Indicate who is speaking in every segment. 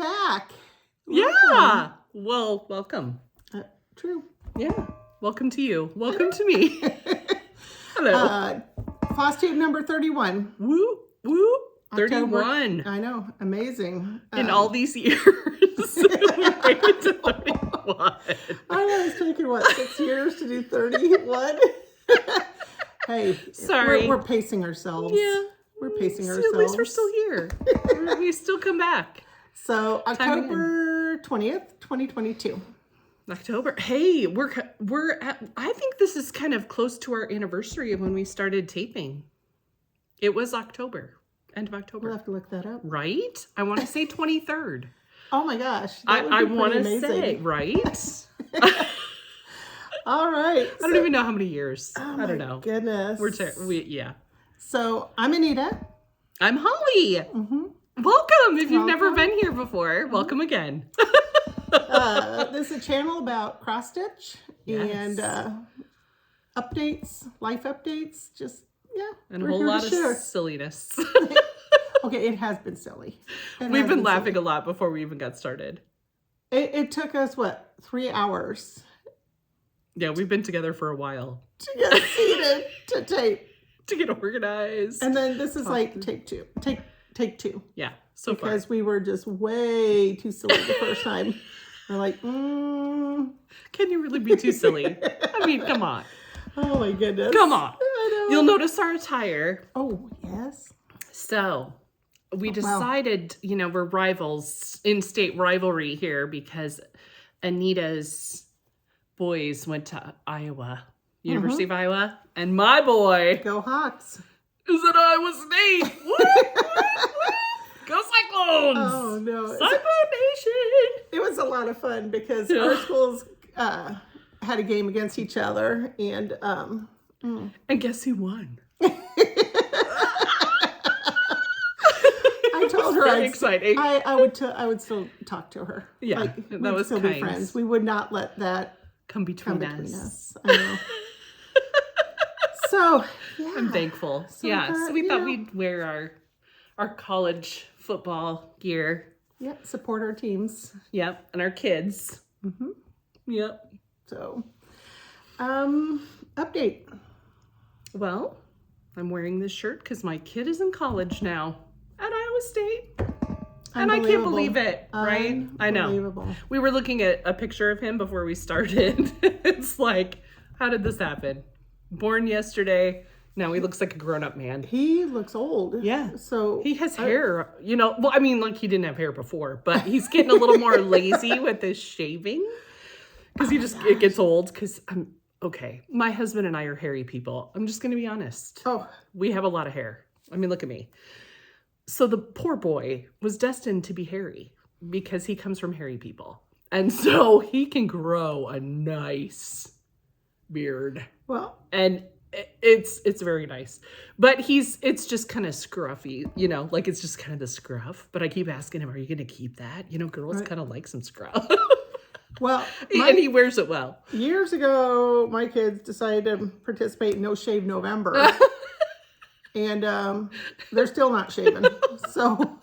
Speaker 1: back.
Speaker 2: Yeah. Well, welcome.
Speaker 1: True.
Speaker 2: Yeah. Welcome to you. Welcome to me. Hello.
Speaker 1: Flosstube number 31.
Speaker 2: Woo, woo.
Speaker 1: October.
Speaker 2: 31.
Speaker 1: I know. Amazing.
Speaker 2: In all these years, we made it to 31.
Speaker 1: I know it's taken, what, 6 years to do 31? Hey.
Speaker 2: Sorry.
Speaker 1: We're pacing ourselves.
Speaker 2: Yeah.
Speaker 1: We're pacing ourselves.
Speaker 2: At least we're still here. We still come back.
Speaker 1: So, October 20th, 2022.
Speaker 2: October. Hey, we're at, I think this is kind of close to our anniversary of when we started taping. It was October. End of October.
Speaker 1: We'll have to look that up.
Speaker 2: Right? I want to say 23rd.
Speaker 1: Oh my gosh.
Speaker 2: I want to say, right?
Speaker 1: All right.
Speaker 2: I don't even know how many years.
Speaker 1: Oh
Speaker 2: I don't know.
Speaker 1: Goodness.
Speaker 2: Yeah.
Speaker 1: So I'm Anita.
Speaker 2: I'm Holly.
Speaker 1: Mm-hmm.
Speaker 2: Welcome. If you've never been here before, welcome again.
Speaker 1: This is a channel about cross stitch and updates, life updates. Just
Speaker 2: and a whole lot of silliness.
Speaker 1: Okay, it has been silly.
Speaker 2: We've been laughing a lot before we even got started.
Speaker 1: It took us, what, 3 hours?
Speaker 2: Yeah, we've been together for a while.
Speaker 1: To get seated, to tape.
Speaker 2: To get organized.
Speaker 1: And then this is like take two. Take two.
Speaker 2: Yeah,
Speaker 1: because we were just way too silly the first time. We're like, Can
Speaker 2: you really be too silly? I mean, come on.
Speaker 1: Oh my goodness.
Speaker 2: Come on.
Speaker 1: I know.
Speaker 2: You'll notice our attire.
Speaker 1: Oh, yes.
Speaker 2: So we decided, we're rivals, in-state rivalry here because Anita's boys went to Iowa, University of Iowa, and my boy
Speaker 1: Go Hawks
Speaker 2: is at Iowa State. Woo, woo, woo. Go Cyclones!
Speaker 1: Oh no,
Speaker 2: Cyclone Nation!
Speaker 1: It was a lot of fun because our schools had a game against each other, and
Speaker 2: guess who won?
Speaker 1: I told her
Speaker 2: exciting.
Speaker 1: I would still talk to her.
Speaker 2: Yeah,
Speaker 1: like,
Speaker 2: that
Speaker 1: we'd
Speaker 2: was
Speaker 1: still
Speaker 2: kind.
Speaker 1: be friends. We would not let that
Speaker 2: come between us.
Speaker 1: I know. So yeah,
Speaker 2: I'm thankful. So we thought we'd wear our college football gear.
Speaker 1: Yep, support our teams.
Speaker 2: Yep, and our kids.
Speaker 1: Mm-hmm.
Speaker 2: Yep.
Speaker 1: So, update.
Speaker 2: Well, I'm wearing this shirt because my kid is in college now at Iowa State. And I can't believe it, right? I know. We were looking at a picture of him before we started. It's like, how did this happen? Born yesterday. Now he looks like a grown-up man.
Speaker 1: He looks old.
Speaker 2: Yeah.
Speaker 1: So
Speaker 2: he has hair, well, I mean, like he didn't have hair before, but he's getting a little more lazy with his shaving because it gets old because my husband and I are hairy people. I'm just going to be honest.
Speaker 1: Oh,
Speaker 2: we have a lot of hair. I mean, look at me. So the poor boy was destined to be hairy because he comes from hairy people. And so he can grow a nice beard.
Speaker 1: Well,
Speaker 2: and it's very nice, but it's just kind of scruffy, like it's just kind of the scruff. But I keep asking him, are you going to keep that? Girls kind of like some scruff.
Speaker 1: Well,
Speaker 2: and he wears it well.
Speaker 1: Years ago, my kids decided to participate in No Shave November. And they're still not shaving. So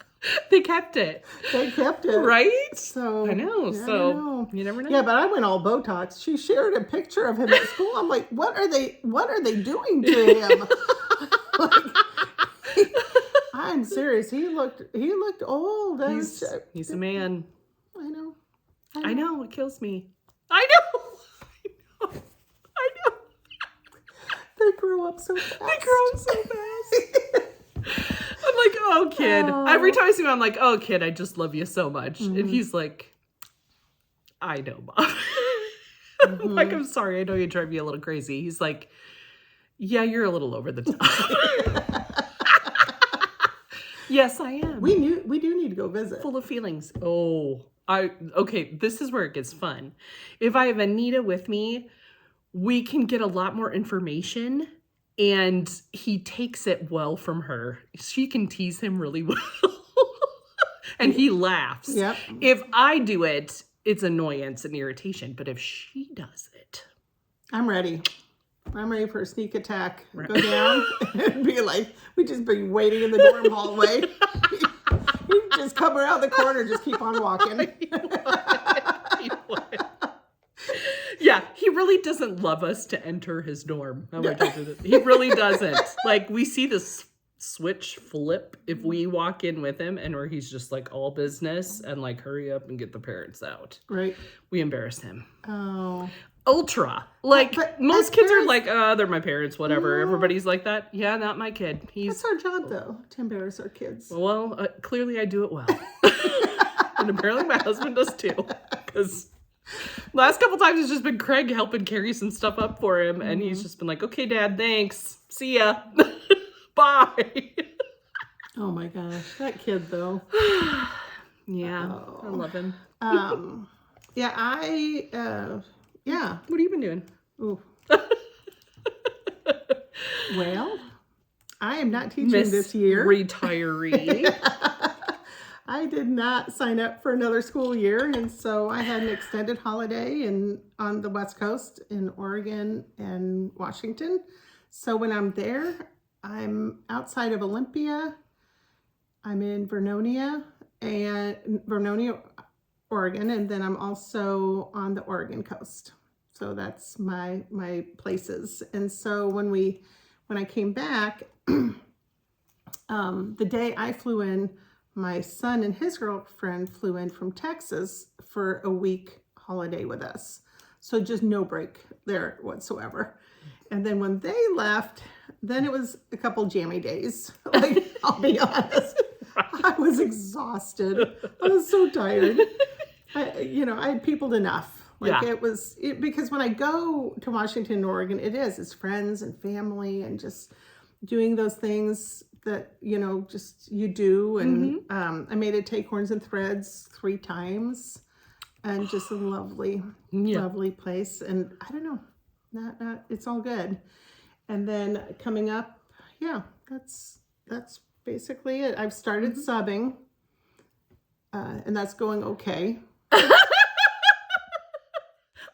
Speaker 2: they kept it. Right?
Speaker 1: So
Speaker 2: I know. So you never know.
Speaker 1: Yeah, but I went all Botox. She shared a picture of him at school. I'm like, what are they doing to him? I'm serious. He looked old.
Speaker 2: He's a man.
Speaker 1: I know.
Speaker 2: It kills me. I know.
Speaker 1: They grow up so fast.
Speaker 2: I'm like, oh, kid. Every time I see him, I'm like, oh, kid, I just love you so much. And he's like, I know, Mom. I'm like, I'm sorry. I know you drive me a little crazy. He's like, yeah, you're a little over the top. Yes, I am.
Speaker 1: We do need to go visit.
Speaker 2: Full of feelings. Oh, okay. This is where it gets fun. If I have Anita with me, we can get a lot more information, and he takes it well from her. She can tease him really well, and he laughs.
Speaker 1: Yep.
Speaker 2: If I do it, it's annoyance and irritation, but if she does it,
Speaker 1: I'm ready. I'm ready for a sneak attack. Right. Go down and be like, we just been waiting in the dorm hallway. He Just come around the corner, just keep on walking.
Speaker 2: He would. Yeah, he really doesn't love us to enter his dorm. He really doesn't. Like, we see this switch flip if we walk in with him, and where he's just like all business and like hurry up and get the parents out. Right. We embarrass him. Oh. Ultra. Like, but most kids are like, they're my parents, whatever. No. Everybody's like that. Yeah, not my kid.
Speaker 1: That's our job, though, to embarrass our kids.
Speaker 2: Well, clearly I do it well. And apparently my husband does too. Because last couple times it's just been Craig helping carry some stuff up for him. And he's just been like, okay, Dad, thanks. See ya. Bye. Oh my gosh. That kid, though. Yeah. Oh. I love him.
Speaker 1: Yeah, yeah.
Speaker 2: What have you been doing?
Speaker 1: Ooh. Well, I am not teaching this year.
Speaker 2: Retiree.
Speaker 1: I did not sign up for another school year, and so I had an extended holiday on the West Coast in Oregon and Washington. So when I'm there, I'm outside of Olympia. I'm in Vernonia, Oregon, and then I'm also on the Oregon coast. So that's my places. And so when I came back, the day I flew in, my son and his girlfriend flew in from Texas for a week holiday with us. So just no break there whatsoever. And then when they left, then it was a couple jammy days. Like, I'll be honest. I was exhausted. I was so tired. I had peopled enough. Like, yeah. Because when I go to Washington, Oregon, it's friends and family and just doing those things that, just you do. And I made it take horns and threads 3 times, and just a lovely, lovely place. And I don't know, it's all good. And then coming up, that's basically it. I've started subbing, and that's going okay.
Speaker 2: I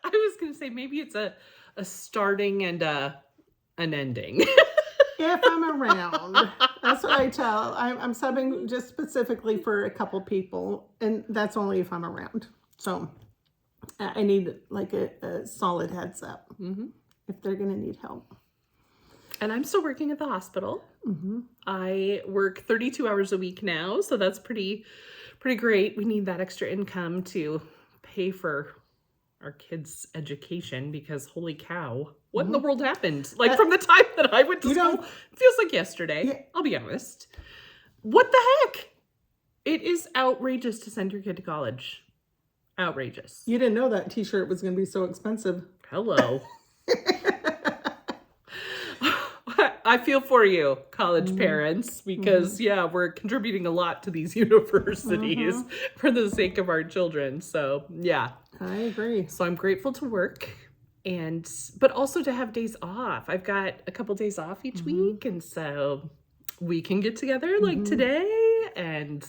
Speaker 2: was going to say maybe it's a starting and an ending.
Speaker 1: If I'm around. That's what I tell. I'm subbing just specifically for a couple people, and that's only if I'm around. So I need like a solid heads up if they're going to need help.
Speaker 2: And I'm still working at the hospital. I work 32 hours a week now, so that's pretty great. We need that extra income to pay for our kids' education, because holy cow, what in the world happened? Like, from the time that I went to school, feels like yesterday. Yeah. I'll be honest. What the heck? It is outrageous to send your kid to college. Outrageous.
Speaker 1: You didn't know that t-shirt was going to be so expensive.
Speaker 2: Hello. I feel for you, college parents, because we're contributing a lot to these universities for the sake of our children. So yeah,
Speaker 1: I agree.
Speaker 2: So I'm grateful to work, but also to have days off. I've got a couple days off each week, and so we can get together like today and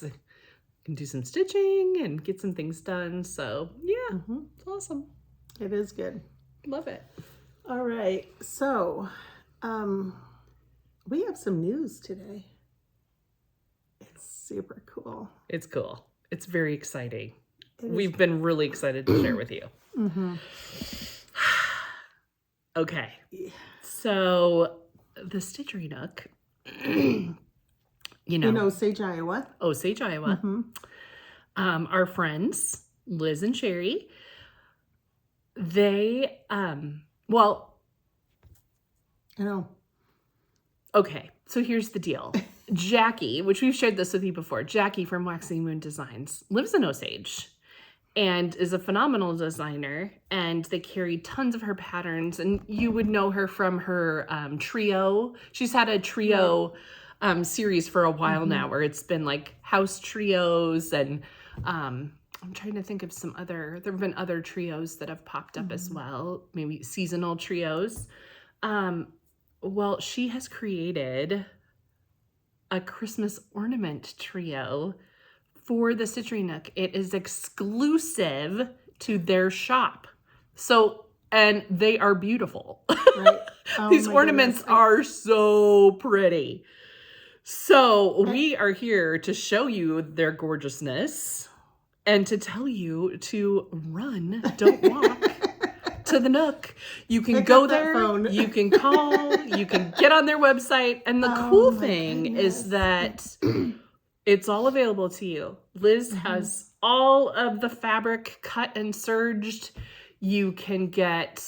Speaker 2: can do some stitching and get some things done. So yeah, it's awesome.
Speaker 1: It is good.
Speaker 2: Love it.
Speaker 1: All right, so we have some news today. It's super cool.
Speaker 2: It's cool. It's very exciting. We've been really excited to share with you. Okay. So the Stitchery Nook,
Speaker 1: Osage, Iowa.
Speaker 2: Osage, Iowa. Our friends, Liz and Sherry, they, I know. Okay, so here's the deal. Jackie, which we've shared this with you before, Jackie from Waxing Moon Designs, lives in Osage and is a phenomenal designer, and they carry tons of her patterns, and you would know her from her trio. She's had a trio series for a while now, where it's been like house trios, and I'm trying to think of there have been other trios that have popped up as well, maybe seasonal trios. Well, she has created a Christmas ornament trio for the Stitchery Nook. It is exclusive to their shop. So, and they are beautiful. Right. Oh, these ornaments are so pretty. So we are here to show you their gorgeousness and to tell you to run, don't walk to the Nook. You can go there, you can call, you can get on their website. And the cool thing is that it's all available to you. Liz has all of the fabric cut and serged. You can get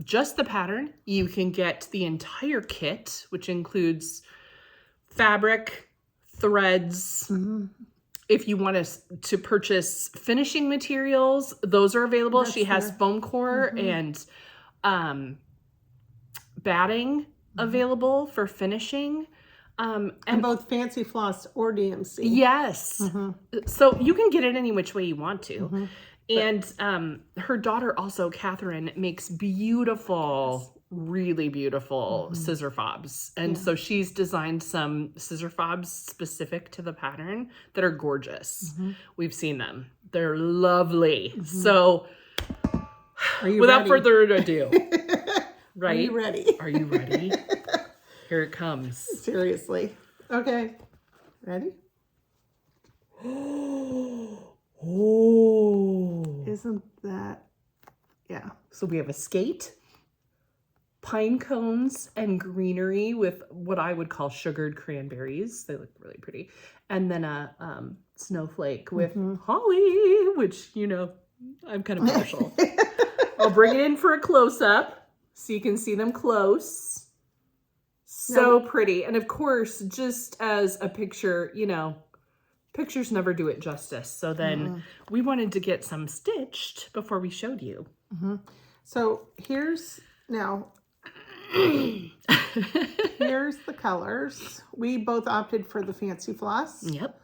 Speaker 2: just the pattern. You can get the entire kit, which includes fabric, threads. If you want to purchase finishing materials, those are available. She has foam core and batting available for finishing.
Speaker 1: And both Fancy Floss or DMC.
Speaker 2: Yes. So you can get it any which way you want to. And her daughter also, Catherine, makes beautiful, really beautiful scissor fobs. And so she's designed some scissor fobs specific to the pattern that are gorgeous. We've seen them. They're lovely. So without further ado, right?
Speaker 1: Are you ready?
Speaker 2: Are you ready? Here it comes.
Speaker 1: Seriously. Okay. Ready?
Speaker 2: Oh.
Speaker 1: Isn't that, yeah.
Speaker 2: So we have a skate, pine cones, and greenery with what I would call sugared cranberries. They look really pretty. And then a snowflake with holly, which, you know, I'm kind of partial. I'll bring it in for a close-up so you can see them close. So pretty. And of course, just as a picture, you know, pictures never do it justice. So then we wanted to get some stitched before we showed you.
Speaker 1: So here's, now, here's the colors. We both opted for the Fancy Floss.
Speaker 2: Yep.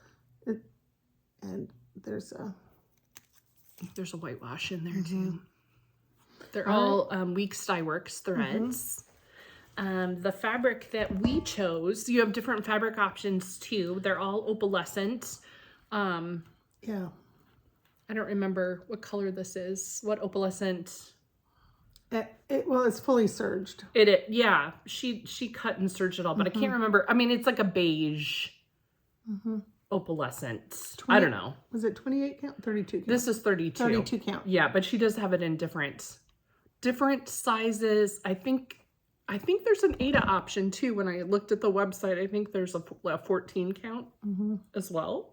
Speaker 1: And there's a
Speaker 2: whitewash in there too. They're all Weeks Dye Works threads. The fabric that we chose, you have different fabric options too. They're all opalescent.
Speaker 1: Yeah.
Speaker 2: I don't remember what color this is. What opalescent?
Speaker 1: Well, it's fully serged.
Speaker 2: Yeah. She cut and serged it all, but I can't remember. I mean, it's like a beige opalescent. I don't know.
Speaker 1: Was it 28 count? 32 count?
Speaker 2: This is 32.
Speaker 1: 32 count.
Speaker 2: Yeah, but she does have it in different sizes. I think there's an Anita option too. When I looked at the website, I think there's a 14 count as well.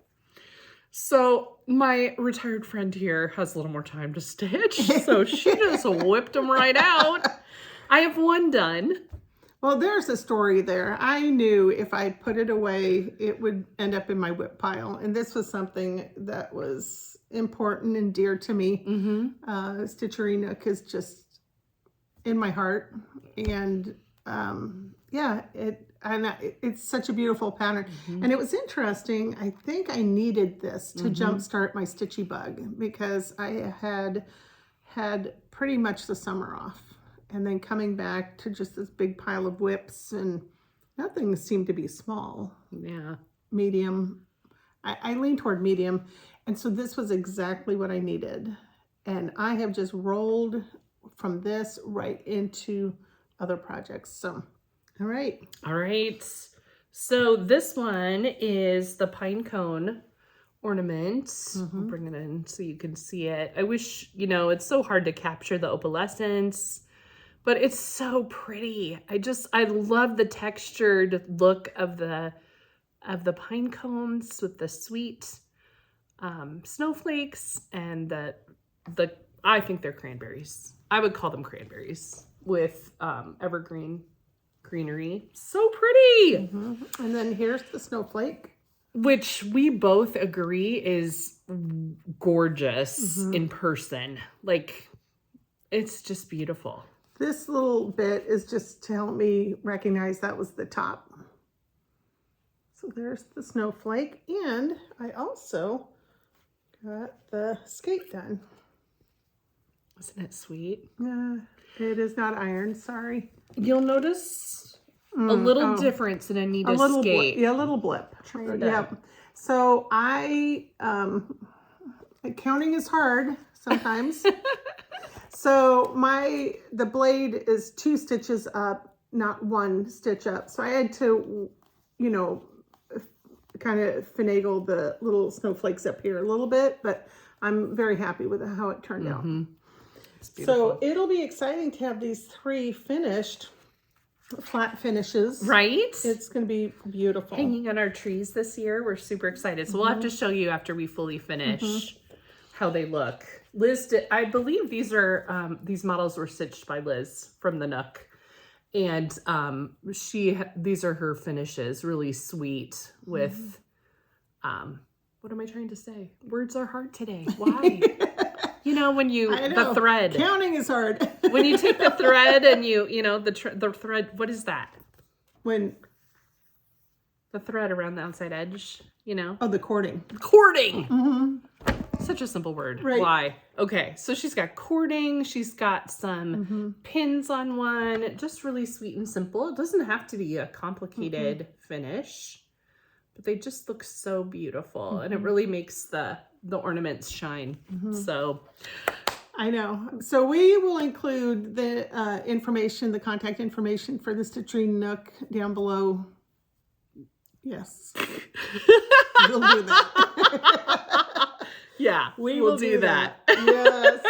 Speaker 2: So my retired friend here has a little more time to stitch. So she just whipped them right out. I have one done.
Speaker 1: Well, there's a story there. I knew if I put it away, it would end up in my whip pile. And this was something that was important and dear to me. Stitchery Nook is just in my heart. And yeah, it's such a beautiful pattern. And it was interesting. I think I needed this to jumpstart my stitchy bug because I had pretty much the summer off. And then coming back to just this big pile of whips, and nothing seemed to be small.
Speaker 2: Yeah.
Speaker 1: Medium. I lean toward medium. And so this was exactly what I needed. And I have just rolled from this right into other projects. So, all right.
Speaker 2: All right. So this one is the pine cone ornament. I'll bring it in so you can see it. I wish, you know, it's so hard to capture the opalescence, but it's so pretty. I love the textured look of the pine cones with the sweet snowflakes and the I think they're cranberries. I would call them cranberries with evergreen greenery. So pretty.
Speaker 1: And then here's the snowflake,
Speaker 2: which we both agree is gorgeous in person. Like, it's just beautiful.
Speaker 1: This little bit is just to help me recognize that was the top. So there's the snowflake, and I also got the skate done.
Speaker 2: Isn't it sweet?
Speaker 1: It is not ironed, sorry.
Speaker 2: You'll notice a little difference in Anita's skate.
Speaker 1: A little blip. Yeah. So counting is hard sometimes. So the blade is 2 stitches up, not 1 stitch up. So I had to, you know, kind of finagle the little snowflakes up here a little bit, but I'm very happy with how it turned out. So it'll be exciting to have these 3 finished flat finishes.
Speaker 2: Right?
Speaker 1: It's going to be beautiful.
Speaker 2: Hanging on our trees this year. We're super excited. So we'll have to show you after we fully finish how they look. Liz did, I believe these are, these models were stitched by Liz from the Nook. And these are her finishes, really sweet with, what am I trying to say? Words are hard today. Why? You know, when you, the thread.
Speaker 1: Counting is hard.
Speaker 2: When you take the thread and you know, the thread, what is that?
Speaker 1: When?
Speaker 2: The thread around the outside edge, you know?
Speaker 1: Oh, the cording.
Speaker 2: Cording! Such a simple word.
Speaker 1: Right.
Speaker 2: Why? Okay, so she's got cording, she's got some pins on one, just really sweet and simple. It doesn't have to be a complicated finish, but they just look so beautiful and it really makes the ornaments shine. So
Speaker 1: I know. So we will include the information, the contact information for the Stitchery Nook down below. Yes. We'll do that.
Speaker 2: Yeah, we will do that.
Speaker 1: Yes.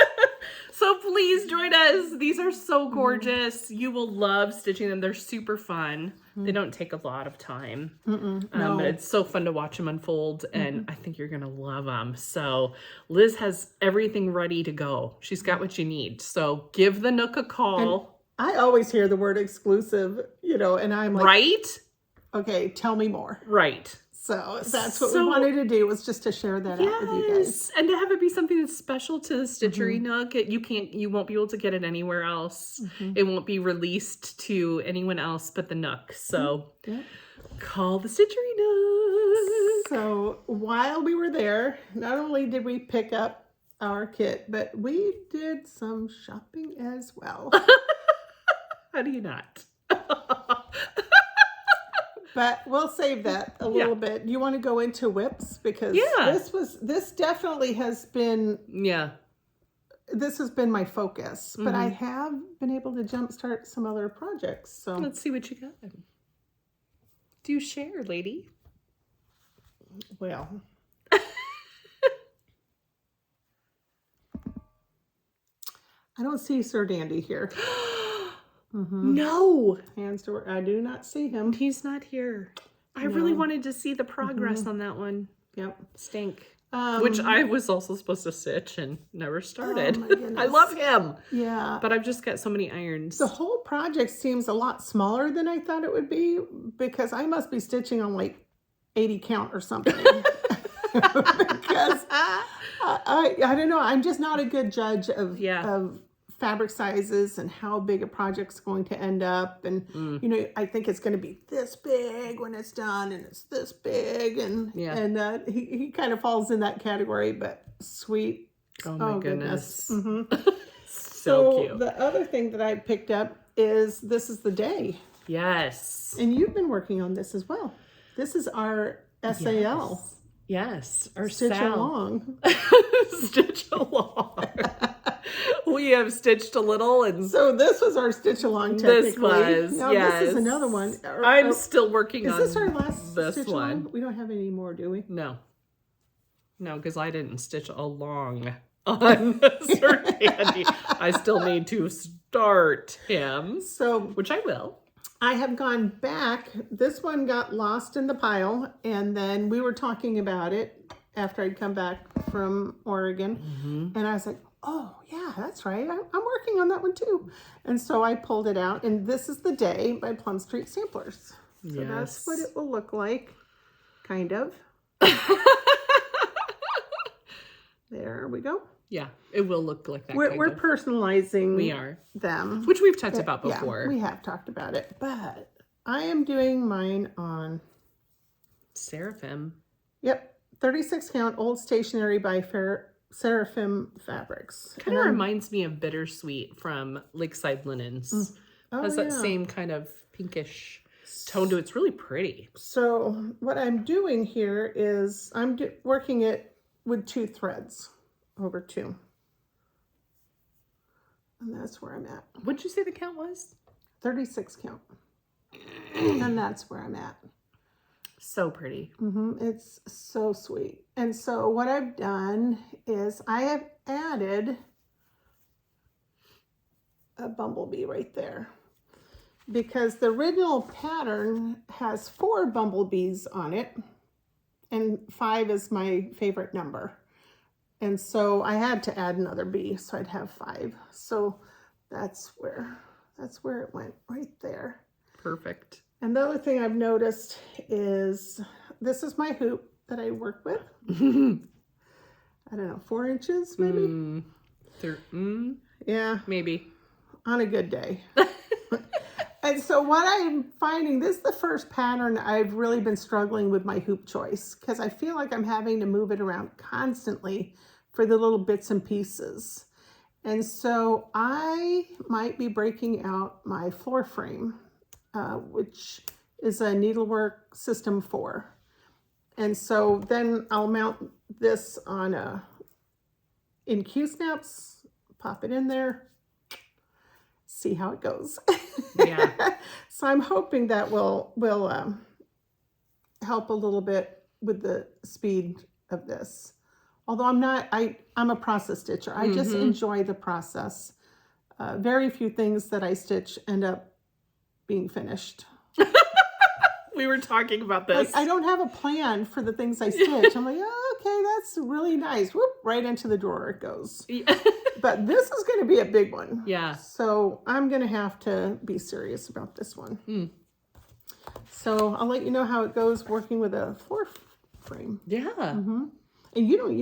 Speaker 2: So please join us. These are so gorgeous. You will love stitching them. They're super fun. They don't take a lot of time. But it's so fun to watch them unfold, and I think you're going to love them. So Liz has everything ready to go. She's got what you need. So give the Nook a call.
Speaker 1: And I always hear the word exclusive, you know, and I'm like,
Speaker 2: right?
Speaker 1: Okay, tell me more.
Speaker 2: Right.
Speaker 1: So that's what we wanted to do, was just to share that out with you guys.
Speaker 2: And to have it be something that's special to the Stitchery Nook. You won't be able to get it anywhere else. It won't be released to anyone else but the Nook. So call the Stitchery Nook.
Speaker 1: So while we were there, not only did we pick up our kit, but we did some shopping as well.
Speaker 2: How do you not?
Speaker 1: But we'll save that a little bit. You want to go into whips? Because this definitely has been, this has been my focus, but I have been able to jumpstart some other projects. So
Speaker 2: let's see what you got. Do share, lady.
Speaker 1: Well, I don't see Sir Dandy here.
Speaker 2: No.
Speaker 1: Hands to work. I do not see him.
Speaker 2: He's not here. I really wanted to see the progress on that one.
Speaker 1: Yep.
Speaker 2: Stink. Which I was also supposed to stitch and never started.
Speaker 1: Oh my goodness.
Speaker 2: I love him.
Speaker 1: Yeah.
Speaker 2: But I've just got so many irons.
Speaker 1: The whole project seems a lot smaller than I thought it would be, because I must be stitching on like 80 count or something. Because I don't know. I'm just not a good judge of fabric sizes and how big a project's going to end up. And, you know, I think it's going to be this big when it's done, and it's this big. And, he kind of falls in that category, but sweet.
Speaker 2: Oh my goodness.
Speaker 1: So
Speaker 2: cute.
Speaker 1: The other thing that I picked up is This Is the Day.
Speaker 2: Yes.
Speaker 1: And you've been working on this as well. This is our SAL.
Speaker 2: Yes. Our
Speaker 1: Stitch
Speaker 2: Sal.
Speaker 1: Along.
Speaker 2: Stitch Along. We have stitched a little, and
Speaker 1: so this was our stitch along. Technically,
Speaker 2: this was
Speaker 1: this is another one.
Speaker 2: I'm still working on.
Speaker 1: Is this our last
Speaker 2: this
Speaker 1: stitch
Speaker 2: one?
Speaker 1: Along? We don't have any more, do we?
Speaker 2: No, because I didn't stitch along on Sir Dandy. I still need to start him, which I will.
Speaker 1: I have gone back. This one got lost in the pile, and then we were talking about it after I'd come back from Oregon, and I was like, oh yeah, that's right. I'm working on that one too. And so I pulled it out, and This Is the Day by Plum Street Samplers. So that's what it will look like, kind of. There we go.
Speaker 2: Yeah, it will look like that.
Speaker 1: We're personalizing.
Speaker 2: We are
Speaker 1: them,
Speaker 2: which we've talked about before.
Speaker 1: Yeah, we have talked about it, but I am doing mine on
Speaker 2: Seraphim.
Speaker 1: Yep, 36 count old stationery by Seraphim Fabrics.
Speaker 2: Kind of reminds me of Bittersweet from Lakeside Linens. Has that same kind of pinkish tone to it. It's really pretty.
Speaker 1: So what I'm doing here is I'm working it with 2 threads over 2. And that's where I'm at.
Speaker 2: What'd you say the count was?
Speaker 1: 36 count. And that's where I'm at.
Speaker 2: So pretty.
Speaker 1: It's so sweet. And so what I've done is I have added a bumblebee right there, because the original pattern has 4 bumblebees on it, and 5 is my favorite number. And so I had to add another bee, so I'd have 5. So that's where it went, right there.
Speaker 2: Perfect.
Speaker 1: And the other thing I've noticed is, this is my hoop that I work with. I don't know, 4 inches maybe? Yeah.
Speaker 2: Maybe.
Speaker 1: On a good day. And so what I'm finding, this is the first pattern I've really been struggling with my hoop choice, because I feel like I'm having to move it around constantly for the little bits and pieces. And so I might be breaking out my floor frame, which is a Needlework System 4. And so then I'll mount this on in Q-snaps, pop it in there, see how it goes.
Speaker 2: Yeah.
Speaker 1: So I'm hoping that will help a little bit with the speed of this. Although I'm a process stitcher. I just enjoy the process. Very few things that I stitch end up being finished.
Speaker 2: We were talking about this.
Speaker 1: Like, I don't have a plan for the things I stitch. I'm like, oh, okay, that's really nice. Whoop, right into the drawer it goes.
Speaker 2: Yeah.
Speaker 1: But this is going to be a big one.
Speaker 2: Yeah.
Speaker 1: So I'm going to have to be serious about this one. So I'll let you know how it goes working with a floor frame.
Speaker 2: Yeah.
Speaker 1: And you don't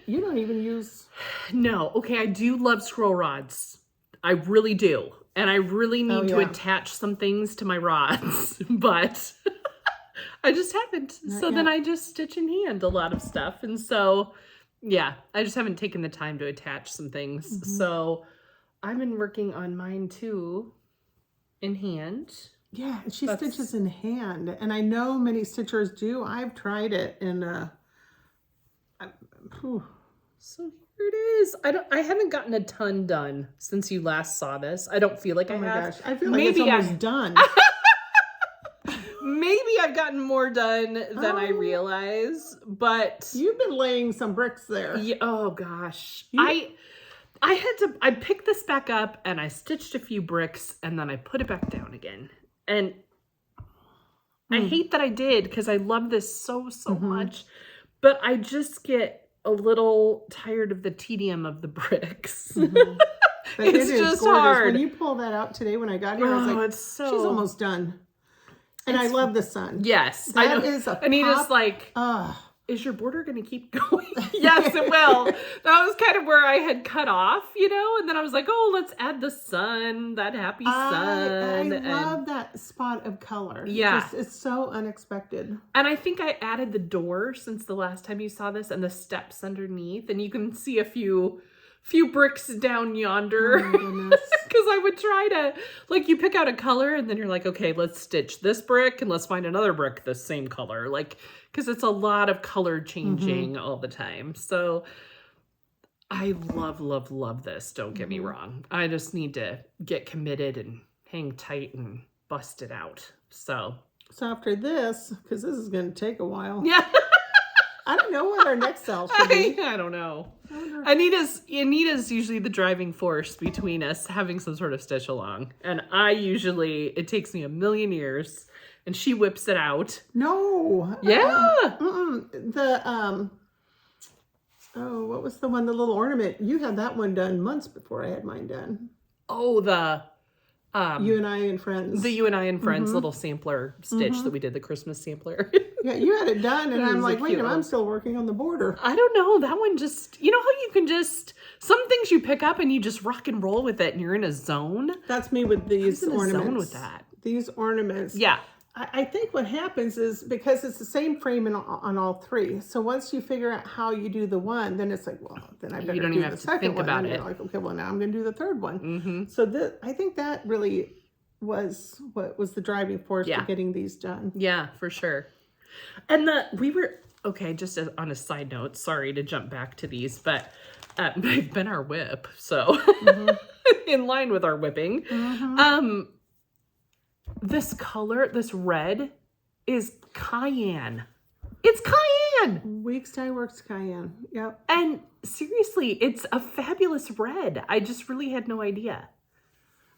Speaker 1: even use.
Speaker 2: No. Okay. I do love scroll rods. I really do. And I really need to attach some things to my rods, but I just haven't. Then I just stitch in hand a lot of stuff. And so, yeah, I just haven't taken the time to attach some things. So I've been working on mine too in hand.
Speaker 1: Yeah, she stitches in hand. And I know many stitchers do. I've tried it and
Speaker 2: So here it is. I haven't gotten a ton done since you last saw this. I don't feel like I have.
Speaker 1: Oh my gosh, I feel like it's almost done.
Speaker 2: Maybe I've gotten more done than I realize, but
Speaker 1: you've been laying some bricks there.
Speaker 2: Yeah, oh gosh. I picked this back up and I stitched a few bricks and then I put it back down again. And I hate that I did, because I love this so much, but I just get a little tired of the tedium of the bricks. It's just
Speaker 1: gorgeous.
Speaker 2: hard.
Speaker 1: When you pull that out today, when I got here, I was like, she's almost done. And I love the sun.
Speaker 2: Yes.
Speaker 1: That is a
Speaker 2: Anita's
Speaker 1: pop.
Speaker 2: like, is your border going to keep going? Yes, it will. That was kind of where I had cut off, and then I was like, oh, let's add the sun, that happy sun.
Speaker 1: I love that spot of color.
Speaker 2: Yeah.
Speaker 1: It's so unexpected.
Speaker 2: And I think I added the door since the last time you saw this, and the steps underneath, and you can see a few bricks down yonder.
Speaker 1: Oh my goodness.
Speaker 2: Because I would try to, like, you pick out a color and then you're like, okay, let's stitch this brick and let's find another brick the same color. Like, because it's a lot of color changing all the time. So I love this. Don't get me wrong. I just need to get committed and hang tight and bust it out. So
Speaker 1: after this, because this is going to take a while.
Speaker 2: Yeah.
Speaker 1: I don't know what our next sale should be.
Speaker 2: I don't know. Anita's usually the driving force between us having some sort of stitch along. And it takes me a million years, and she whips it out.
Speaker 1: No.
Speaker 2: Yeah.
Speaker 1: What was the one, the little ornament? You had that one done months before I had mine done.
Speaker 2: Oh, the
Speaker 1: You and I and Friends.
Speaker 2: The You and I and Friends little sampler stitch that we did, the Christmas sampler.
Speaker 1: Yeah, you had it done, and I'm like, wait a minute,
Speaker 2: one.
Speaker 1: I'm still working on the border.
Speaker 2: I don't know. That one just, you know how you can just, some things you pick up and you just rock and roll with it and you're in a zone?
Speaker 1: That's me with these ornaments.
Speaker 2: Zone with that.
Speaker 1: These ornaments.
Speaker 2: Yeah.
Speaker 1: I think what happens is, because it's the same frame on all 3, so once you figure out how you do the one, then it's like, well, then I better do the second one.
Speaker 2: About
Speaker 1: and
Speaker 2: it.
Speaker 1: You're like, okay, well, now I'm going to do the third one. So I think that really was what was the driving force for getting these done.
Speaker 2: Yeah, for sure. And just on a side note, sorry to jump back to these, but they've been our whip, so in line with our whipping. This color, this red, is cayenne. It's cayenne.
Speaker 1: Weeks Dye Works cayenne. Yep.
Speaker 2: And seriously, it's a fabulous red. I just really had no idea.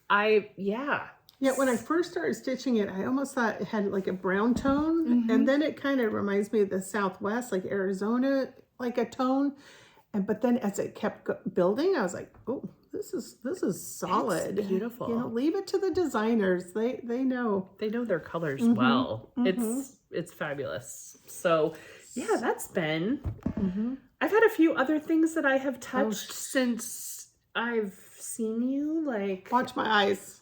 Speaker 1: Yeah, when I first started stitching it, I almost thought it had like a brown tone. And then it kind of reminds me of the Southwest, like Arizona, like a tone. But then as it kept building, I was like, oh, this is solid.
Speaker 2: It's beautiful.
Speaker 1: You know, leave it to the designers. They know.
Speaker 2: They know their colors well. It's fabulous. So yeah, that's been. I've had a few other things that I have touched since I've seen you. Like,
Speaker 1: watch my eyes.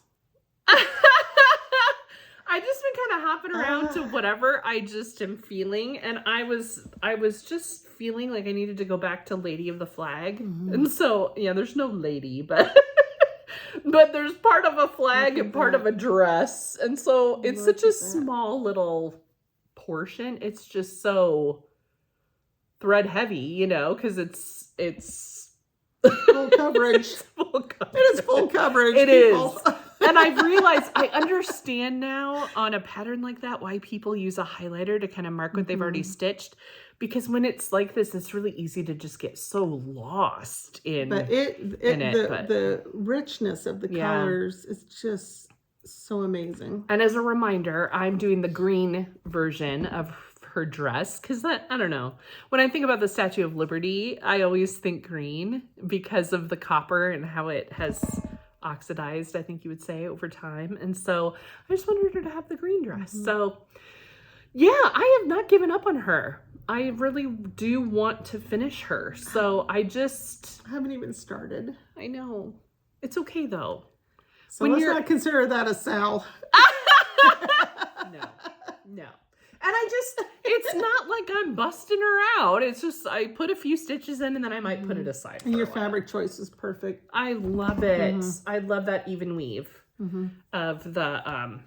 Speaker 2: I just been kind of hopping around to whatever I just am feeling, and I was just feeling like I needed to go back to Lady of the Flag, and so yeah, there's no lady, but but there's part of a flag and part of a dress, and so it's such a small little portion. It's just so thread heavy, you know, because it's
Speaker 1: full coverage. It is full coverage.
Speaker 2: It is. And I've realized, I understand now on a pattern like that why people use a highlighter to kind of mark what they've already stitched. Because when it's like this, it's really easy to just get so lost in
Speaker 1: the richness of the colors is just so amazing.
Speaker 2: And as a reminder, I'm doing the green version of her dress because that, I don't know, when I think about the Statue of Liberty, I always think green because of the copper and how it has oxidized, I think you would say, over time. And so I just wanted her to have the green dress. So yeah, I have not given up on her. I really do want to finish her. So I haven't
Speaker 1: even started.
Speaker 2: I know. It's okay though.
Speaker 1: So let's not consider that a sell.
Speaker 2: No. And it's not like I'm busting her out. It's just, I put a few stitches in and then I might put it aside.
Speaker 1: And your fabric choice is perfect.
Speaker 2: I love it. I love that even weave of the,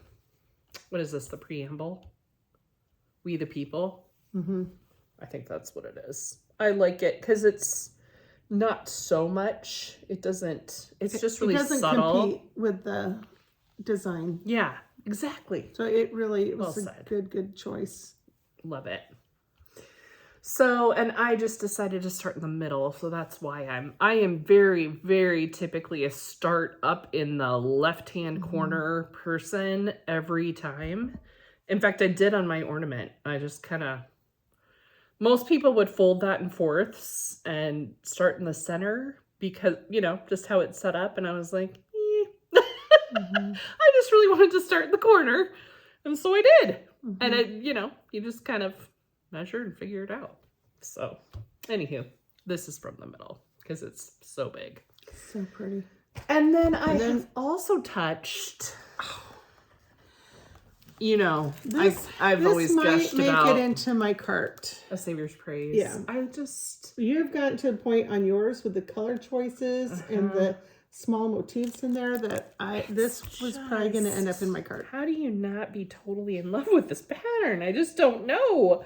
Speaker 2: what is this? The preamble? We the People. I think that's what it is. I like it because it's not so much. It doesn't, it's just really subtle. It doesn't compete
Speaker 1: with the design.
Speaker 2: Yeah. Exactly.
Speaker 1: So it was a good choice.
Speaker 2: Love it. So, and I just decided to start in the middle. So that's why I am very, very typically a start up in the left-hand corner person every time. In fact, I did on my ornament. I just kind of, most people would fold that in fourths and start in the center because, you know, just how it's set up. And I was like, I just really wanted to start in the corner. And so I did. And it, you know, you just kind of measure and figure it out. So anywho, this is from the middle because it's so big.
Speaker 1: So pretty.
Speaker 2: And then I have also touched, you know, I've always gushed about.
Speaker 1: Make it into my cart.
Speaker 2: A Savior's Praise.
Speaker 1: Yeah. You've gotten to a point on yours with the color choices and the small motifs in there that this was probably going to end up in my cart.
Speaker 2: How do you not be totally in love with this pattern? I just don't know.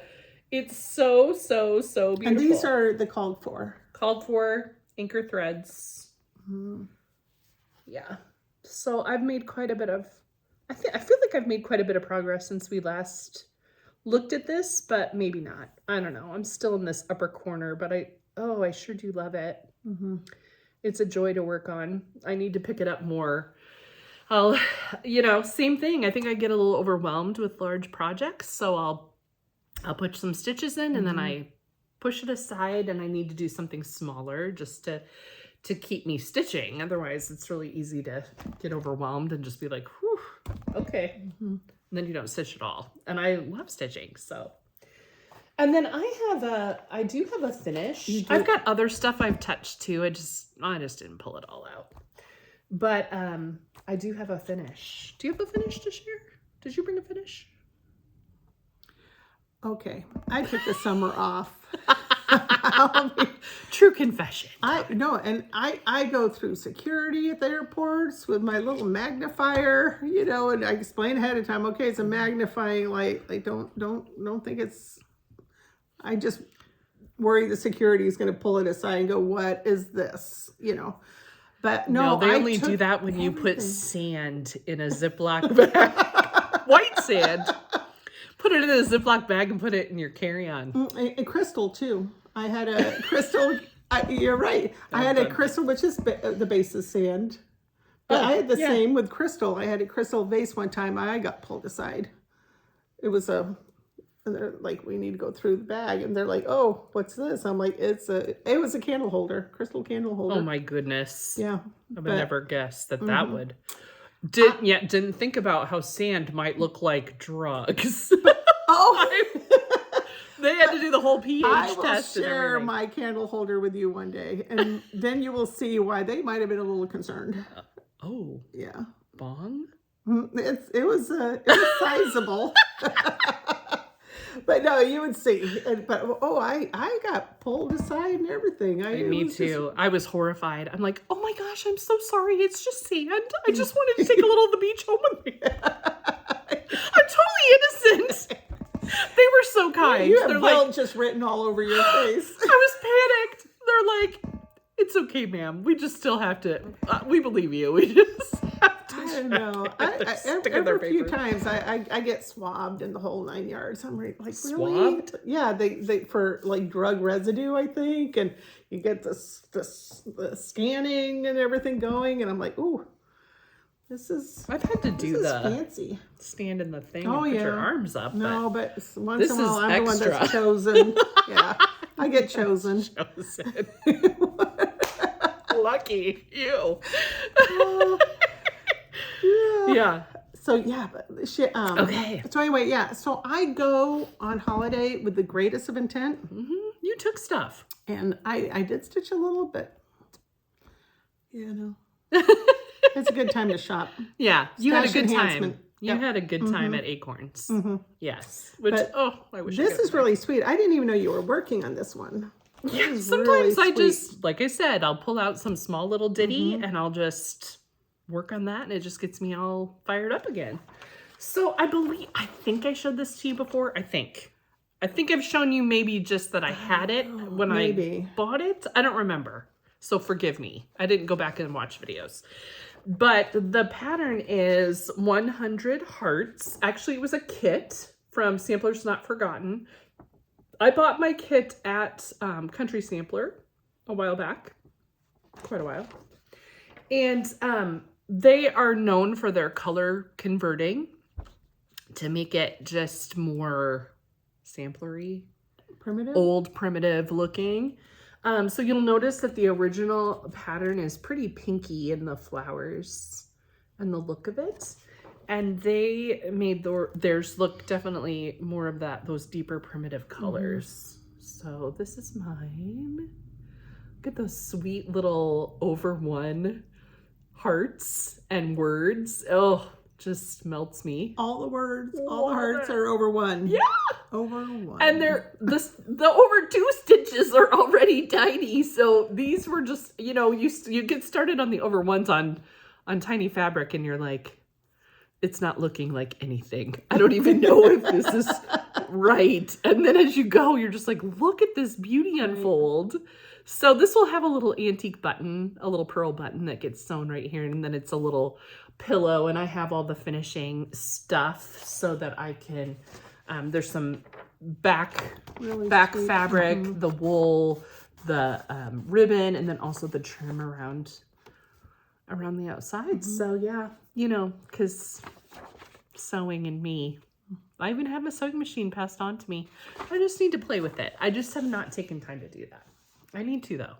Speaker 2: It's so, so, so beautiful.
Speaker 1: And these are the called for
Speaker 2: anchor threads. Yeah. So I've made quite a bit of, I feel like I've made quite a bit of progress since we last looked at this, but maybe not. I don't know. I'm still in this upper corner, but I sure do love it. It's a joy to work on. I need to pick it up more. You know, same thing. I think I get a little overwhelmed with large projects. So I'll put some stitches in and then I push it aside and I need to do something smaller just to keep me stitching. Otherwise, it's really easy to get overwhelmed and just be like, whew, okay. And then you don't stitch at all. And I love stitching, so. And then I do have a finish. I've got other stuff I've touched too. I just didn't pull it all out. But I do have a finish. Do you have a finish to share? Did you bring a finish?
Speaker 1: Okay. I took the summer off.
Speaker 2: True confession.
Speaker 1: I go through security at the airports with my little magnifier, you know, and I explain ahead of time, okay, it's a magnifying light. Like don't think it's, I just worry the security is going to pull it aside and go, what is this? You know, but no,
Speaker 2: they only do that when you put sand in a Ziploc bag, white sand. Put it in a Ziploc bag and put it in your carry-on.
Speaker 1: And crystal too. I had a crystal. You're right. I had a crystal, which is the base is sand. But I had the same with crystal. I had a crystal vase one time. I got pulled aside. It was and they're like, we need to go through the bag, and they're like, oh, what's this? I'm like, it was a candle holder, crystal candle holder.
Speaker 2: Oh my goodness.
Speaker 1: Yeah.
Speaker 2: I would never guess that would. Didn't think about how sand might look like drugs.
Speaker 1: Oh.
Speaker 2: They had to do the whole pH test.
Speaker 1: I will share my candle holder with you one day, and then you will see why they might have been a little concerned.
Speaker 2: Oh.
Speaker 1: Yeah.
Speaker 2: Bong?
Speaker 1: It was sizable. But no, you would see. But I got pulled aside and everything.
Speaker 2: Me too. I was horrified. I'm like, oh my gosh, I'm so sorry. It's just sand. I just wanted to take a little of the beach home with me. I'm totally innocent. They were so kind.
Speaker 1: You have guilt just written all over your face.
Speaker 2: I was panicked. They're like, it's okay, ma'am. We just still have to. We believe you. We just have to.
Speaker 1: I know. Every few times I get swabbed in the whole 9 yards. I'm like, really?
Speaker 2: Swabbed?
Speaker 1: Yeah, they for like drug residue, I think, and you get the scanning and everything going, and I'm like, ooh.
Speaker 2: I've had to do the
Speaker 1: fancy.
Speaker 2: Stand in the thing and put your arms up.
Speaker 1: No, but once in a while
Speaker 2: extra.
Speaker 1: I'm the one that's chosen. Yeah, I get chosen.
Speaker 2: Lucky you.
Speaker 1: Yeah. So
Speaker 2: okay.
Speaker 1: So anyway, yeah. So I go on holiday with the greatest of intent.
Speaker 2: Mm-hmm. You took stuff,
Speaker 1: and I did stitch a little bit. It's a good time to shop.
Speaker 2: Yeah, you had a good time. You
Speaker 1: Yep.
Speaker 2: had a good time at Acorns.
Speaker 1: Mm-hmm.
Speaker 2: Yes. Which, I wish
Speaker 1: this is really sweet. I didn't even know you were working on this one.
Speaker 2: Yeah, sometimes I just, like I said, I'll pull out some small little ditty and I'll just work on that, and it just gets me all fired up again. So I think I showed this to you before. I think I've shown you maybe just that I had it when I bought it. I don't remember. So forgive me. I didn't go back and watch videos. But the pattern is 100 hearts. Actually, it was a kit from Samplers Not Forgotten. I bought my kit at Country Sampler a while back. Quite a while. And they are known for their color converting to make it just more samplery.
Speaker 1: Primitive?
Speaker 2: Old, primitive looking. So you'll notice that the original pattern is pretty pinky in the flowers and the look of it. And they made theirs look definitely more of those deeper primitive colors. So this is mine. Look at those sweet little over one hearts and words. Oh, just melts me.
Speaker 1: All the words, all the hearts are over one.
Speaker 2: Yeah.
Speaker 1: Over one.
Speaker 2: And the over two stitches are already tiny. So these were just, you get started on the over ones on tiny fabric and you're like, it's not looking like anything. I don't even know if this is right. And then as you go, you're just like, look at this beauty unfold. So this will have a little antique button, a little pearl button that gets sewn right here. And then it's a little pillow, and I have all the finishing stuff so that I can, there's some back fabric, the wool, the ribbon, and then also the trim around the outside. So yeah, because sewing and me, I even have a sewing machine passed on to me. I just need to play with it. I just have not taken time to do that. I need to though.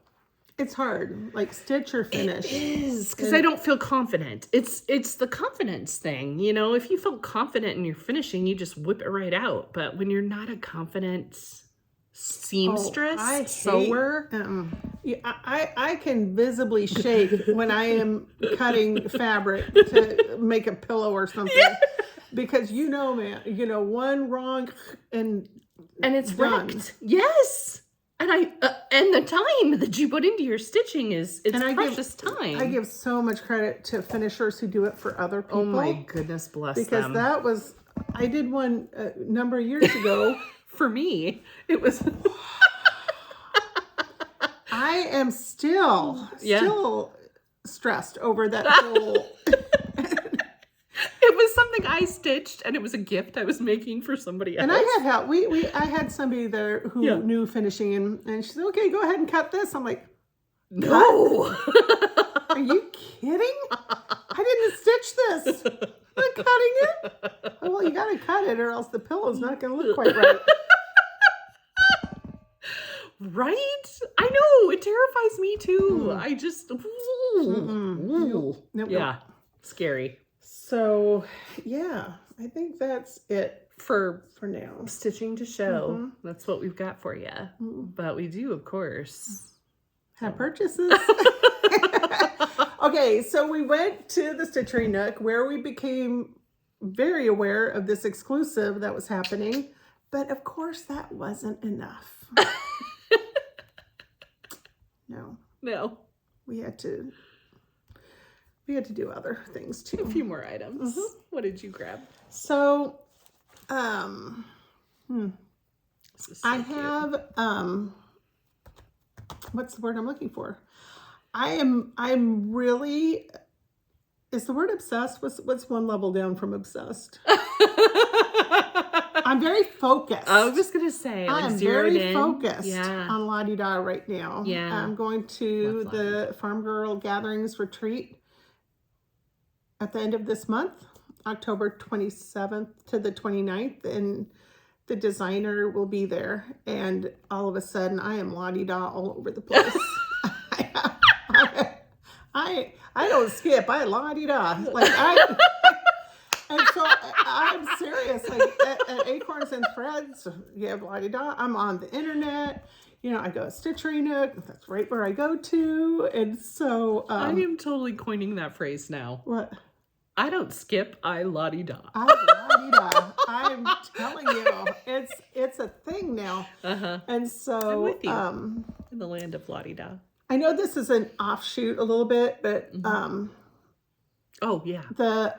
Speaker 1: It's hard, like stitch or finish.
Speaker 2: It is, because I don't feel confident. It's the confidence thing, If you feel confident in your finishing, you just whip it right out. But when you're not a confident seamstress, sewer,
Speaker 1: I can visibly shake when I am cutting fabric to make a pillow or something, because man, one wrong and
Speaker 2: it's
Speaker 1: done.
Speaker 2: wrecked. Yes. And the time that you put into your stitching it's precious time.
Speaker 1: I give so much credit to finishers who do it for other people.
Speaker 2: Oh my goodness, bless them.
Speaker 1: Because I did one a number of years ago.
Speaker 2: For me, it was.
Speaker 1: I am still stressed over that whole.
Speaker 2: It was something I stitched, and it was a gift I was making for somebody else.
Speaker 1: And I had help. I had somebody there who knew finishing, and she said, "Okay, go ahead and cut this." I'm like,
Speaker 2: "No,
Speaker 1: are you kidding? I didn't stitch this. I'm not cutting it." Well, you got to cut it, or else the pillow's not going to look quite right.
Speaker 2: Right? I know. It terrifies me too. I just,
Speaker 1: Nope.
Speaker 2: Scary.
Speaker 1: So, yeah, I think that's it
Speaker 2: for
Speaker 1: now.
Speaker 2: Stitching to show. That's what we've got for you. But we do, of course,
Speaker 1: have purchases. Okay, so we went to the Stitchery Nook where we became very aware of this exclusive that was happening. But of course, that wasn't enough. No. We had to do other things too.
Speaker 2: A few more items. What did you grab?
Speaker 1: So,
Speaker 2: I
Speaker 1: have what's the word I'm looking for? I'm really, is the word obsessed? What's one level down from obsessed? I'm very focused.
Speaker 2: I was just gonna say,
Speaker 1: I'm very focused on La-Di-Da right now.
Speaker 2: Yeah.
Speaker 1: I'm going to the Farm Girl Gatherings retreat at the end of this month, October 27th to the 29th, and the designer will be there. And all of a sudden, I am La-Di-Da all over the place. I don't skip. I La-Di-Da. And so I'm serious. Like at Acorns and Threads, you have La-Di-Da. I'm on the internet. I go to Stitchery Nook. That's right where I go to. And so
Speaker 2: I am totally coining that phrase now.
Speaker 1: What?
Speaker 2: I don't skip. I La-Di-Da.
Speaker 1: I La-Di-Da. I'm telling you, it's a thing now. And so
Speaker 2: I'm with you. In the land of La-Di-Da.
Speaker 1: I know this is an offshoot a little bit, but
Speaker 2: oh yeah,
Speaker 1: the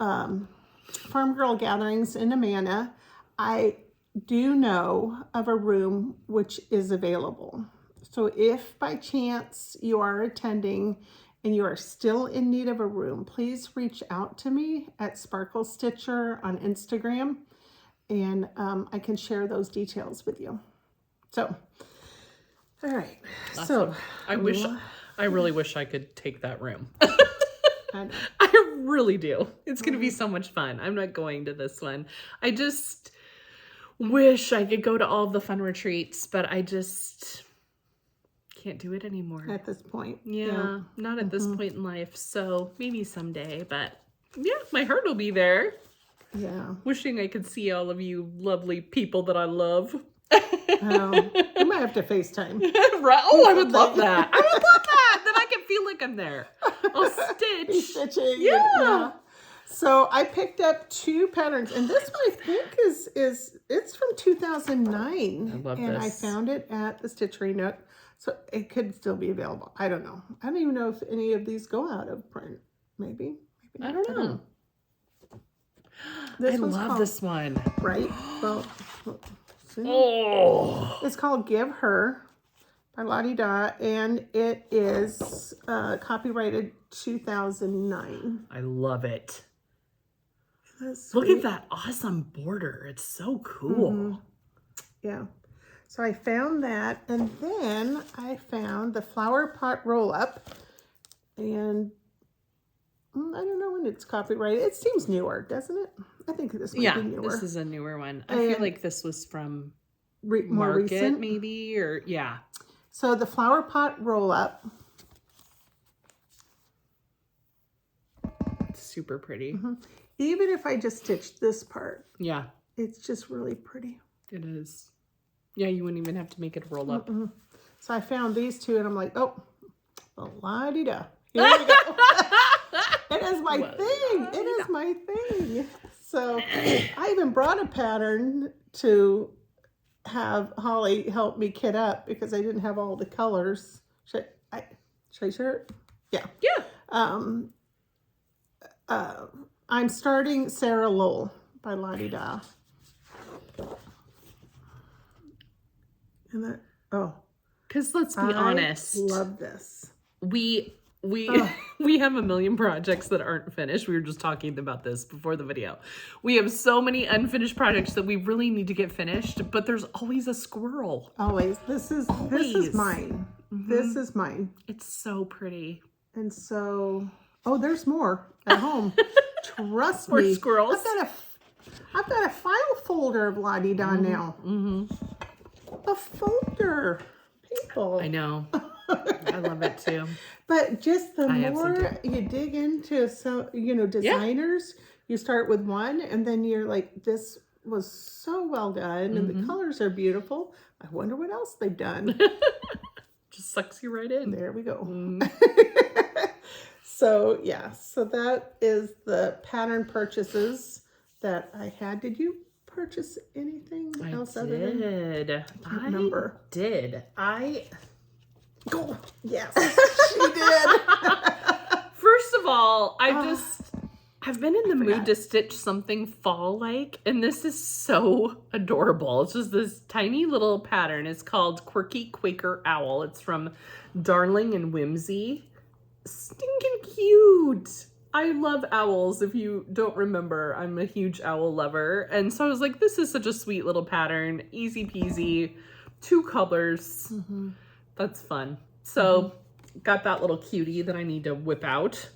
Speaker 1: Farm Girl Gatherings in Amana, I do know of a room which is available. So if by chance you are attending and you are still in need of a room, please reach out to me at sparklestitcher on Instagram, and I can share those details with you. So, all right.
Speaker 2: Awesome.
Speaker 1: So
Speaker 2: I really wish I could take that room.
Speaker 1: I know.
Speaker 2: I really do. It's going to be so much fun. I'm not going to this one. I just wish I could go to all the fun retreats, but I just can't do it anymore.
Speaker 1: At this point.
Speaker 2: Yeah. Not at this point in life. So maybe someday, but yeah, my heart will be there.
Speaker 1: Yeah.
Speaker 2: Wishing I could see all of you lovely people that I love.
Speaker 1: You might have to FaceTime.
Speaker 2: Oh, I would love that. I would love that. Then I can feel like I'm there. I'll stitch.
Speaker 1: Stitching.
Speaker 2: Yeah.
Speaker 1: So I picked up 2 patterns, and this one I think is it's from 2009.
Speaker 2: I love
Speaker 1: and
Speaker 2: this.
Speaker 1: I found it at the Stitchery Nook, so it could still be available. I don't know. I don't even know if any of these go out of print. Maybe
Speaker 2: I don't know.
Speaker 1: This
Speaker 2: I
Speaker 1: one's
Speaker 2: love
Speaker 1: called,
Speaker 2: this one.
Speaker 1: Right? Well, see?
Speaker 2: Oh,
Speaker 1: It's called Give Her by La-Di-Da, and it is copyrighted 2009.
Speaker 2: I love it.
Speaker 1: That's
Speaker 2: Look
Speaker 1: sweet.
Speaker 2: at that awesome border. It's so cool.
Speaker 1: Yeah. So I found that, and then I found the flower pot roll up, and I don't know when it's copyrighted. It seems newer, doesn't it? I think this might be newer.
Speaker 2: This is a newer one. I feel like this was from
Speaker 1: more
Speaker 2: Market,
Speaker 1: recent,
Speaker 2: maybe, or yeah.
Speaker 1: So the flower pot roll up.
Speaker 2: It's super pretty.
Speaker 1: Even if I just stitched this part,
Speaker 2: Yeah,
Speaker 1: it's just really pretty.
Speaker 2: it is. Yeah, you wouldn't even have to make it roll up.
Speaker 1: So I found these 2, and I'm like, oh, La-Di-Da. Here we go. It is my thing. It is my thing. So I even brought a pattern to have Holly help me kit up because I didn't have all the colors. Should I share it? Yeah.
Speaker 2: Yeah.
Speaker 1: I'm starting Sarah Lowell by La-Di-Da. And that,
Speaker 2: Because let's be honest.
Speaker 1: I love this.
Speaker 2: We we have a million projects that aren't finished. We were just talking about this before the video. We have so many unfinished projects that we really need to get finished, but there's always a squirrel.
Speaker 1: Always. This is mine. This is mine.
Speaker 2: It's so pretty.
Speaker 1: And so, oh, there's more at home. Trust
Speaker 2: More
Speaker 1: me.
Speaker 2: squirrels.
Speaker 1: I've got a file folder of La-Di-Da now. A folder. People.
Speaker 2: I know. I love it too.
Speaker 1: But just the more you dig into designers, you start with one and then you're like, this was so well done and the colors are beautiful. I wonder what else they've done.
Speaker 2: Just sucks you right in.
Speaker 1: There we go. So yeah, so that is the pattern purchases that I had. Did you purchase anything else other than?
Speaker 2: I can't remember.
Speaker 1: Oh, yes, she did.
Speaker 2: First of all, I've been in the mood to stitch something fall-like, and this is so adorable. It's just this tiny little pattern. It's called Quirky Quaker Owl. It's from Darling and Whimsy. Stinking cute. I love owls. If you don't remember, I'm a huge owl lover. And so I was like, this is such a sweet little pattern. Easy peasy. 2 colors. That's fun. So got that little cutie that I need to whip out.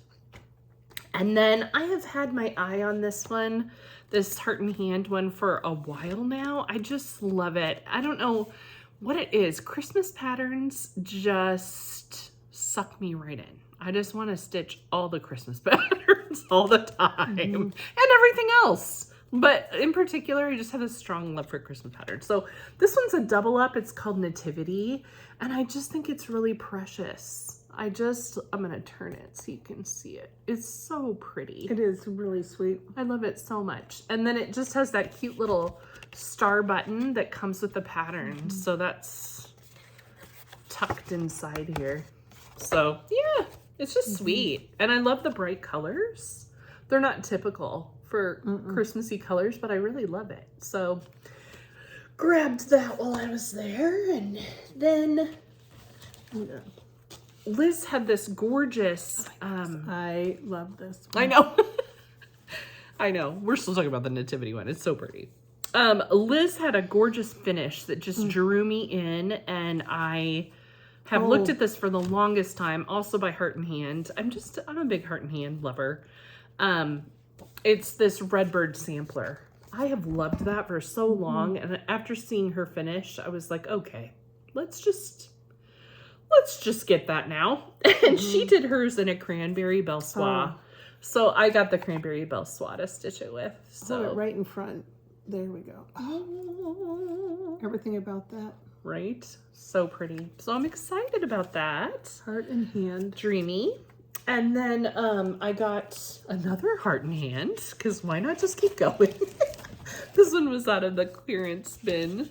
Speaker 2: And then I have had my eye on this one, this heart and hand one, for a while now. I just love it. I don't know what it is. Christmas patterns just suck me right in. I just want to stitch all the Christmas patterns all the time and everything else. But in particular, I just have a strong love for Christmas patterns. So this one's a double up. It's called Nativity. And I just think it's really precious. I'm going to turn it so you can see it. It's so pretty.
Speaker 1: It is really sweet.
Speaker 2: I love it so much. And then it just has that cute little star button that comes with the pattern. So that's tucked inside here. So yeah, it's just sweet. And I love the bright colors. They're not typical for Christmassy colors, but I really love it. So grabbed that while I was there. And then Liz had this gorgeous,
Speaker 1: I love this one.
Speaker 2: I know. I know. We're still talking about the Nativity one. It's so pretty. Liz had a gorgeous finish that just drew me in, and I have looked at this for the longest time, also by Heart and Hand. I'm a big Heart and Hand lover. It's this Redbird sampler. I have loved that for so long, and after seeing her finish, I was like, okay, let's just get that now. And she did hers in a cranberry belle soie. So I got the cranberry belle soie to stitch it with. So
Speaker 1: right in front. There we go. Oh, everything about that.
Speaker 2: Right? So pretty. So I'm excited about that.
Speaker 1: Heart and Hand.
Speaker 2: Dreamy. And then I got another Heart and Hand, because why not just keep going? This one was out of the clearance bin.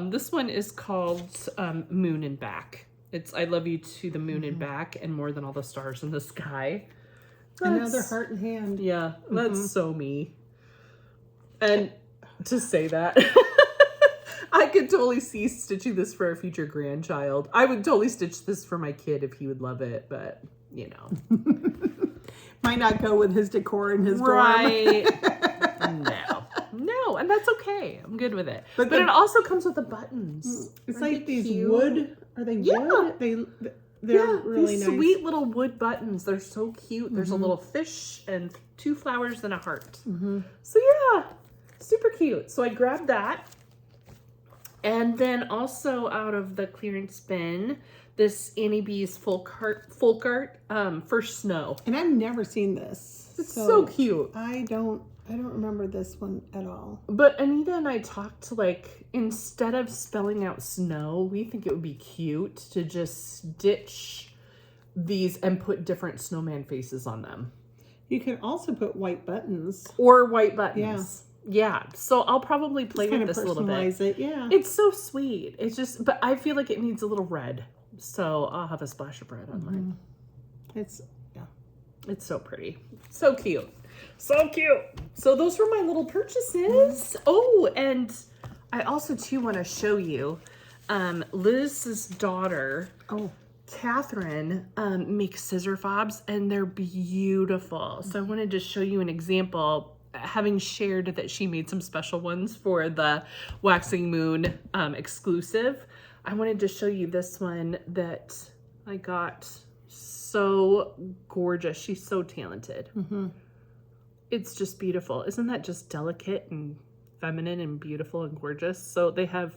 Speaker 2: This one is called Moon and Back. It's I Love You to the Moon and Back and More Than All the Stars in the Sky.
Speaker 1: Another Heart and Hand.
Speaker 2: Yeah, that's so me. And to say that, I could totally see stitching this for a future grandchild. I would totally stitch this for my kid if he would love it, but you know.
Speaker 1: Might not go with his decor and his dorm.
Speaker 2: Right. No, and that's okay. I'm good with it. But it also comes with the buttons.
Speaker 1: It's like these wood. Are they wood? They're really
Speaker 2: these
Speaker 1: nice.
Speaker 2: Sweet little wood buttons. They're so cute. There's a little fish and 2 flowers and a heart. So yeah, super cute. So I grabbed that. And then also out of the clearance bin, this Annie B's folk art for snow.
Speaker 1: And I've never seen this.
Speaker 2: It's so cute.
Speaker 1: I don't remember this one at all.
Speaker 2: But Anita and I talked, like, instead of spelling out snow, we think it would be cute to just stitch these and put different snowman faces on them.
Speaker 1: You can also put white buttons.
Speaker 2: Or white buttons. Yeah. So I'll probably play with this a little bit.
Speaker 1: Yeah.
Speaker 2: It's so sweet. It's just, but I feel like it needs a little red. So I'll have a splash of red on mine.
Speaker 1: It's
Speaker 2: so pretty. So cute. So cute. So those were my little purchases. Oh, and I also too want to show you Liz's daughter Catherine makes scissor fobs, and they're beautiful. So I wanted to show you an example, having shared that she made some special ones for the Waxing Moon exclusive. I wanted to show you this one that I got. So gorgeous. She's so talented. It's just beautiful. Isn't that just delicate and feminine and beautiful and gorgeous? So they have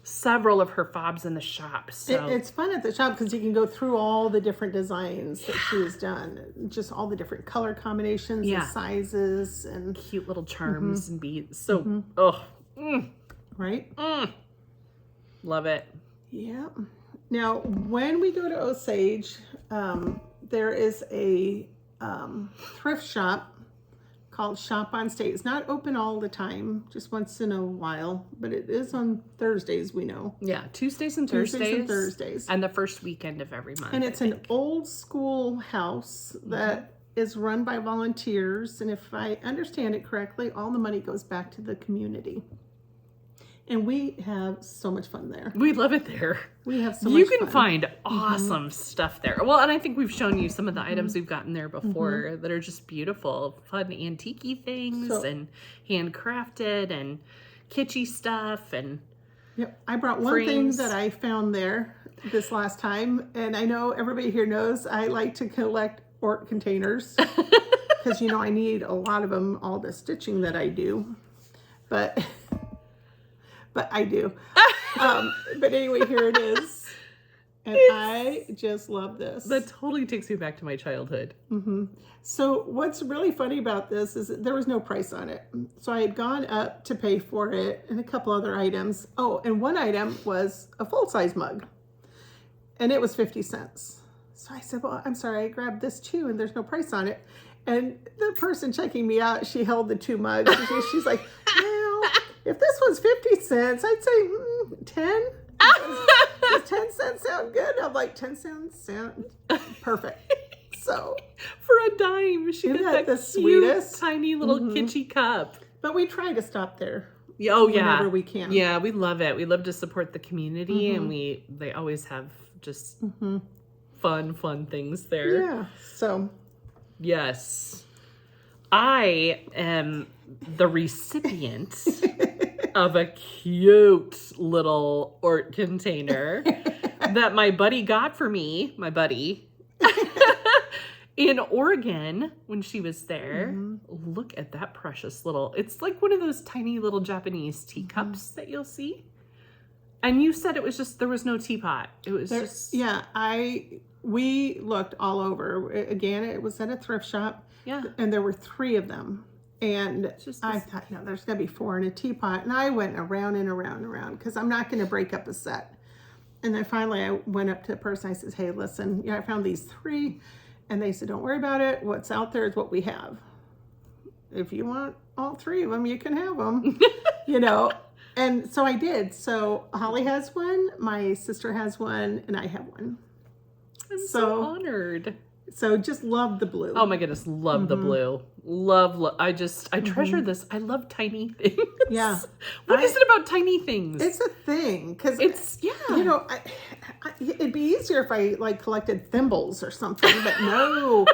Speaker 2: several of her fobs in the shop. So
Speaker 1: it's fun at the shop because you can go through all the different designs that she's done, just all the different color combinations and sizes and
Speaker 2: cute little charms and beads. So
Speaker 1: right,
Speaker 2: love it.
Speaker 1: Yeah. Now when we go to Osage, there is a thrift shop called Shop on State. It's not open all the time, just once in a while, but it is on Thursdays, we know.
Speaker 2: Yeah, Tuesdays and Thursdays. And the first weekend of every month.
Speaker 1: And it's an old school house that is run by volunteers. And if I understand it correctly, all the money goes back to the community. And we have so much fun there.
Speaker 2: We love it there.
Speaker 1: We have so much fun.
Speaker 2: You can find awesome stuff there. Well, and I think we've shown you some of the items we've gotten there before that are just beautiful. Fun antique-y things and handcrafted and kitschy stuff. And
Speaker 1: yep, I brought one thing that I found there this last time. And I know everybody here knows I like to collect Ort containers. Because, you know, I need a lot of them, all the stitching that I do. But I do. But anyway, here it is. And I just love this.
Speaker 2: That totally takes me back to my childhood.
Speaker 1: So what's really funny about this is that there was no price on it. So I had gone up to pay for it and a couple other items. Oh, and one item was a full-size mug. And it was 50 cents. So I said, well, I'm sorry, I grabbed this too, and there's no price on it. And the person checking me out, she held the two mugs. And she's like, well, if this was 50 cents, I'd say 10. Does 10 cents sound good? I'm like, 10 cents sound perfect. So
Speaker 2: for a dime, she got that
Speaker 1: the
Speaker 2: cute,
Speaker 1: sweetest,
Speaker 2: tiny little kitschy cup.
Speaker 1: But we try to stop there.
Speaker 2: Whenever
Speaker 1: we can.
Speaker 2: Yeah, we love it. We love to support the community, and they always have just fun things there.
Speaker 1: Yeah. So
Speaker 2: yes, I am the recipient of a cute little Ort container that my buddy got for me, in Oregon when she was there. Look at that precious little, it's like one of those tiny little Japanese teacups that you'll see. And you said it was just, there was no teapot. It was just.
Speaker 1: Yeah, we looked all over. Again, it was at a thrift shop.
Speaker 2: Yeah.
Speaker 1: And there were 3 of them. And I thought, no, there's going to be 4 in a teapot. And I went around and around and around because I'm not going to break up a set. And then finally I went up to the person. I said, hey, listen, I found these 3. And they said, don't worry about it. What's out there is what we have. If you want all 3 of them, you can have them, And so I did. So Holly has one, my sister has one, and I have one.
Speaker 2: I'm so honored.
Speaker 1: So just love the blue.
Speaker 2: Oh my goodness, love the blue. Love. I treasure this. I love tiny things.
Speaker 1: Yeah.
Speaker 2: What is it about tiny things?
Speaker 1: It's a thing. Because
Speaker 2: it's,
Speaker 1: it'd be easier if I collected thimbles or something, but no,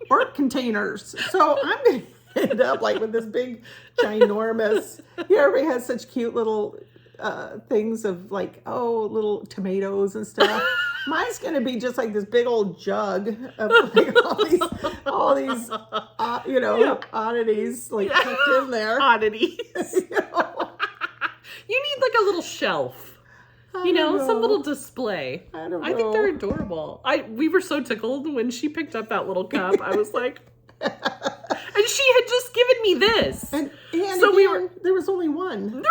Speaker 1: Ort containers. So I'm going to end up with this big, ginormous, everybody has such cute little things of little tomatoes and stuff. Mine's going to be just this big old jug of all these oddities tucked in there.
Speaker 2: Oddities. You need a little shelf. Some little display. I think they're adorable. We were so tickled when she picked up that little cup. I was like, and she had just given me this.
Speaker 1: And so there was only one.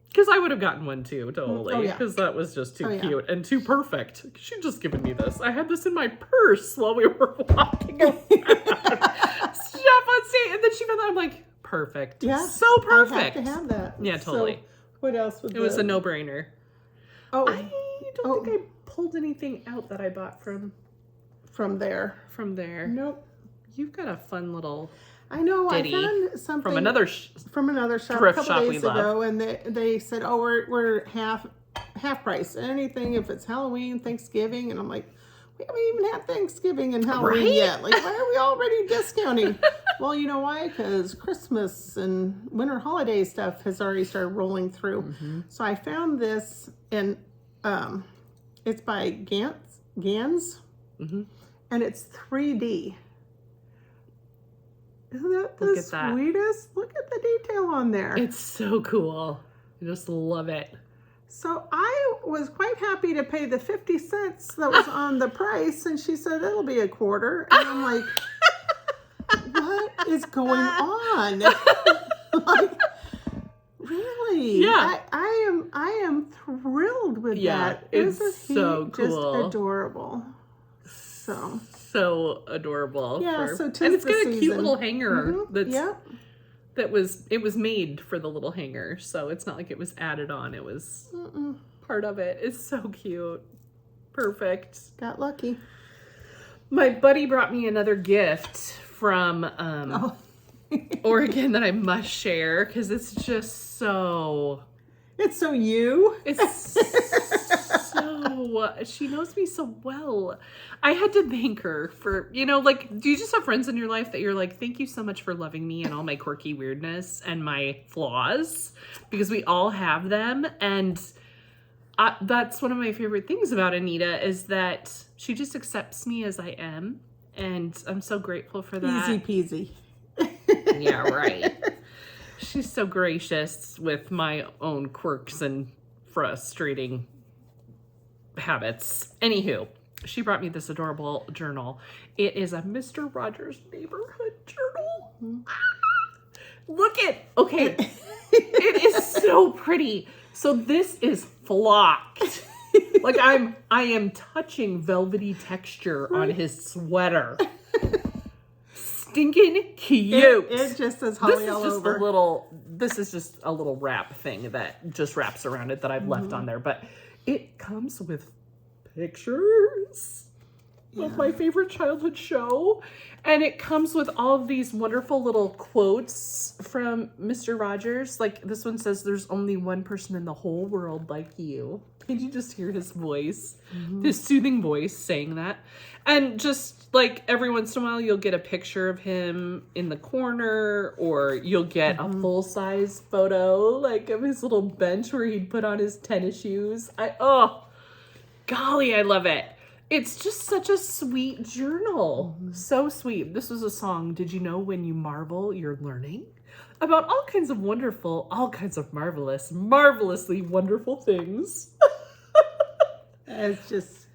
Speaker 2: Because I would have gotten one too, totally. Because that was just too cute and too perfect. She'd just given me this. I had this in my purse while we were walking around. Shop on State. And then she found that. I'm like, perfect.
Speaker 1: Yeah.
Speaker 2: So perfect.
Speaker 1: I have to have that.
Speaker 2: Yeah, totally.
Speaker 1: So what else was
Speaker 2: it? Was a no-brainer.
Speaker 1: Oh.
Speaker 2: I don't think I pulled anything out that I bought from
Speaker 1: there.
Speaker 2: From there.
Speaker 1: Nope.
Speaker 2: You've got a fun little...
Speaker 1: I know. I found something
Speaker 2: from another
Speaker 1: shop a couple days ago, and they said, "Oh, we're half half price. Anything if it's Halloween, Thanksgiving, and I'm like, we haven't even had Thanksgiving and Halloween yet. Like, why are we already discounting? Well, you know why? Because Christmas and winter holiday stuff has already started rolling through. So I found this, and it's by Gans, and it's 3D. Isn't that the sweetest? Look at the detail on there.
Speaker 2: It's so cool. I just love it.
Speaker 1: So I was quite happy to pay the 50 cents that was on the price, and she said it'll be $0.25. And I'm like, what is going on? Like, really?
Speaker 2: Yeah.
Speaker 1: I am thrilled with that.
Speaker 2: It's so cool.
Speaker 1: Just adorable.
Speaker 2: So adorable.
Speaker 1: Yeah, so
Speaker 2: and it's got a cute little hanger it was made for the little hanger, so it's not like it was added on. It was part of it. It's so cute. Perfect.
Speaker 1: Got lucky.
Speaker 2: My buddy brought me another gift from Oregon that I must share because it's just so...
Speaker 1: It's so you.
Speaker 2: It's so... She knows me so well. I had to thank her for, you know, like, do you just have friends in your life that you're like, thank you so much for loving me and all my quirky weirdness and my flaws? Because we all have them. And that's one of my favorite things about Anita is that she just accepts me as I am. And I'm so grateful for that.
Speaker 1: Easy peasy.
Speaker 2: Yeah, right. She's so gracious with my own quirks and frustrating habits. Anywho, she brought me this adorable journal. It is a Mr. Rogers neighborhood journal. Look at, okay, it is so pretty. So this is flocked. Like I am touching velvety texture on his sweater. Stinking cute.
Speaker 1: It just says Holly all over.
Speaker 2: This is just a little wrap thing that just wraps around it that I've left on there. But it comes with pictures of my favorite childhood show. And it comes with all of these wonderful little quotes from Mr. Rogers. Like this one says, there's only one person in the whole world like you. Can you just hear his voice? His soothing voice saying that. And just like every once in a while, you'll get a picture of him in the corner, or you'll get a full-size photo like of his little bench where he'd put on his tennis shoes. Golly, I love it. It's just such a sweet journal. So sweet. This was a song, Did You Know When You Marvel, You're Learning? About all kinds of wonderful, all kinds of marvelous, marvelously wonderful things.
Speaker 1: It's just...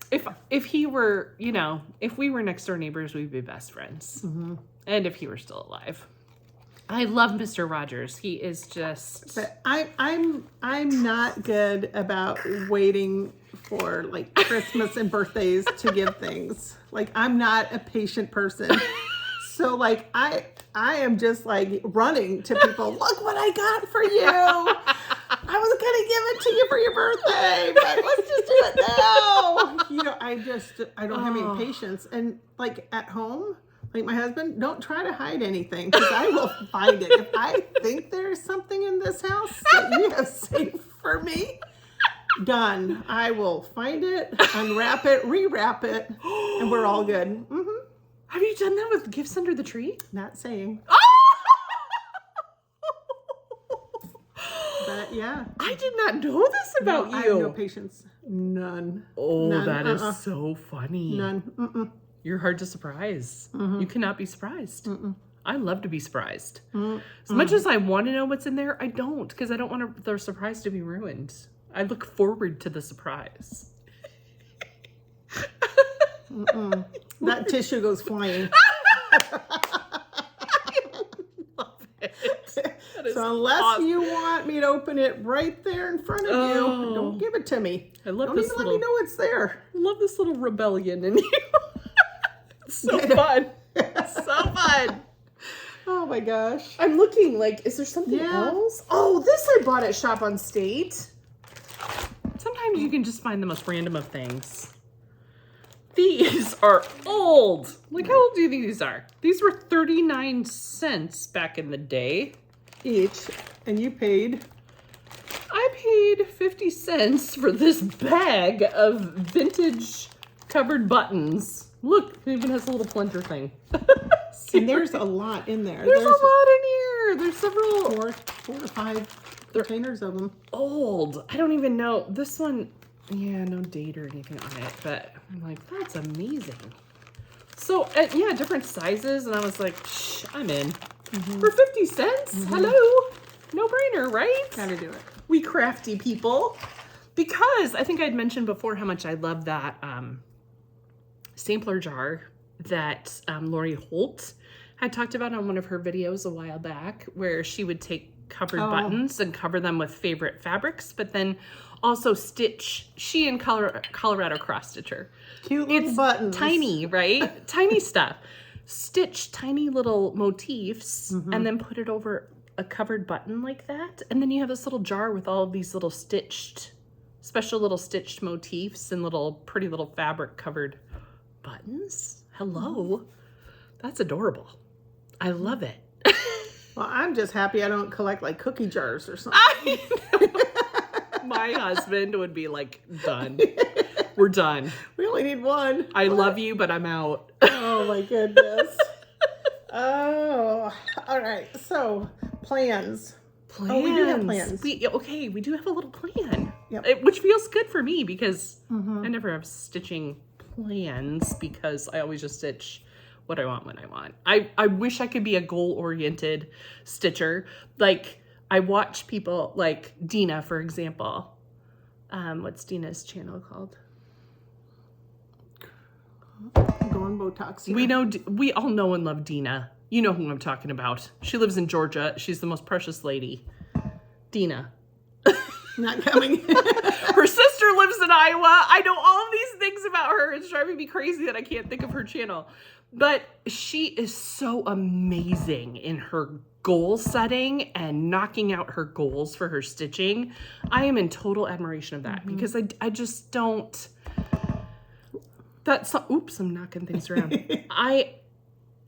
Speaker 2: If he were, you know, if we were next door neighbors, we'd be best friends. And if he were still alive. I love Mr. Rogers. He is just...
Speaker 1: But I'm not good about waiting for like Christmas and birthdays to give things. Like I'm not a patient person. So like I am just like running to people. Look what I got for you. I was gonna give it to you for your birthday, but let's just do it now. You know, I don't have any patience. And like at home, like my husband, don't try to hide anything because I will find it. If I think there's something in this house that you have saved for me, done. I will find it, unwrap it, rewrap it, and we're all good.
Speaker 2: Have you done that with gifts under the tree?
Speaker 1: Not saying. But yeah.
Speaker 2: I did not know this about you.
Speaker 1: I have no patience. None.
Speaker 2: Oh,
Speaker 1: None.
Speaker 2: that is so funny.
Speaker 1: None.
Speaker 2: You're hard to surprise. You cannot be surprised. I love to be surprised. As much as I want to know what's in there, I don't, because I don't want the surprise to be ruined. I look forward to the surprise.
Speaker 1: That tissue goes flying. So unless you want me to open it right there in front of you, don't give it to me.
Speaker 2: I love
Speaker 1: don't
Speaker 2: this
Speaker 1: even let me know it's there.
Speaker 2: I love this little rebellion in you. It's so fun. So fun.
Speaker 1: Oh my gosh.
Speaker 2: I'm looking like, is there something else? Oh, this I bought at Shop on State. Sometimes you can just find the most random of things. These are old. Like, how old do you think these are? These were 39 cents back in the day.
Speaker 1: Each. And you paid?
Speaker 2: I paid 50 cents for this bag of vintage covered buttons. Look, it even has a little plunger thing.
Speaker 1: And there's a lot in there.
Speaker 2: There's a lot in here. There's several.
Speaker 1: Four to five containers of them.
Speaker 2: Old. I don't even know. This one, yeah, no date or anything on it, but I'm like, that's amazing. So, yeah, different sizes, and I was like, shh, I'm in. For 50 cents? Hello? No brainer, right?
Speaker 1: Gotta do it.
Speaker 2: We crafty people. Because I think I'd mentioned before how much I love that sampler jar that Lori Holt had talked about on one of her videos a while back, where she would take covered buttons and cover them with favorite fabrics, but then also stitch. She and Colorado cross stitcher.
Speaker 1: Cute little buttons.
Speaker 2: Tiny, right? Tiny stuff. Stitch tiny little motifs and then put it over a covered button like that. And then you have this little jar with all of these little special little stitched motifs and little pretty little fabric covered buttons. Hello. That's adorable. I love it.
Speaker 1: Well, I'm just happy I don't collect like cookie jars or something.
Speaker 2: My husband would be like, done. We're done.
Speaker 1: We only need one.
Speaker 2: I love you, but I'm out.
Speaker 1: Oh my goodness. Oh, all right. So plans. Oh, we do have plans.
Speaker 2: We do have a little plan.
Speaker 1: Yep.
Speaker 2: Which feels good for me because I never have stitching plans because I always just stitch what I want when I want. I wish I could be a goal-oriented stitcher. Like, I watch people like Dina, for example. What's Dina's channel called?
Speaker 1: Going Botox here.
Speaker 2: We all know and love Dina. You know who I'm talking about. She lives in Georgia. She's the most precious lady. Dina.
Speaker 1: Not coming.
Speaker 2: Her sister lives in Iowa. I know all of these things about her. It's driving me crazy that I can't think of her channel. But she is so amazing in her goal setting and knocking out her goals for her stitching. I am in total admiration of that because I just don't. Oops, I'm knocking things around. I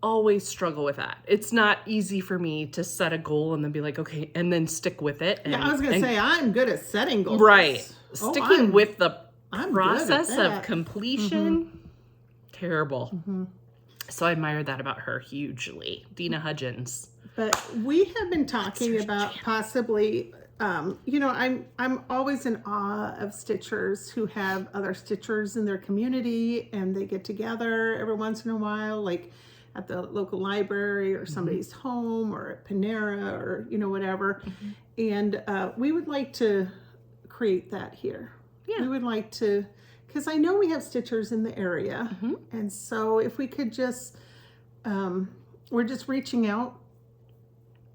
Speaker 2: always struggle with that. It's not easy for me to set a goal and then be like, okay, and then stick with it. And,
Speaker 1: I was going to say, I'm good at setting goals.
Speaker 2: Right. Sticking with the
Speaker 1: I'm
Speaker 2: process of completion, terrible. So I admire that about her hugely. Dina Hudgens.
Speaker 1: But we have been talking about possibly, I'm always in awe of stitchers who have other stitchers in their community and they get together every once in a while, like at the local library or somebody's home or at Panera or, whatever. And we would like to create that here. Yeah. We would like to, because I know we have stitchers in the area. And so if we could just, we're just reaching out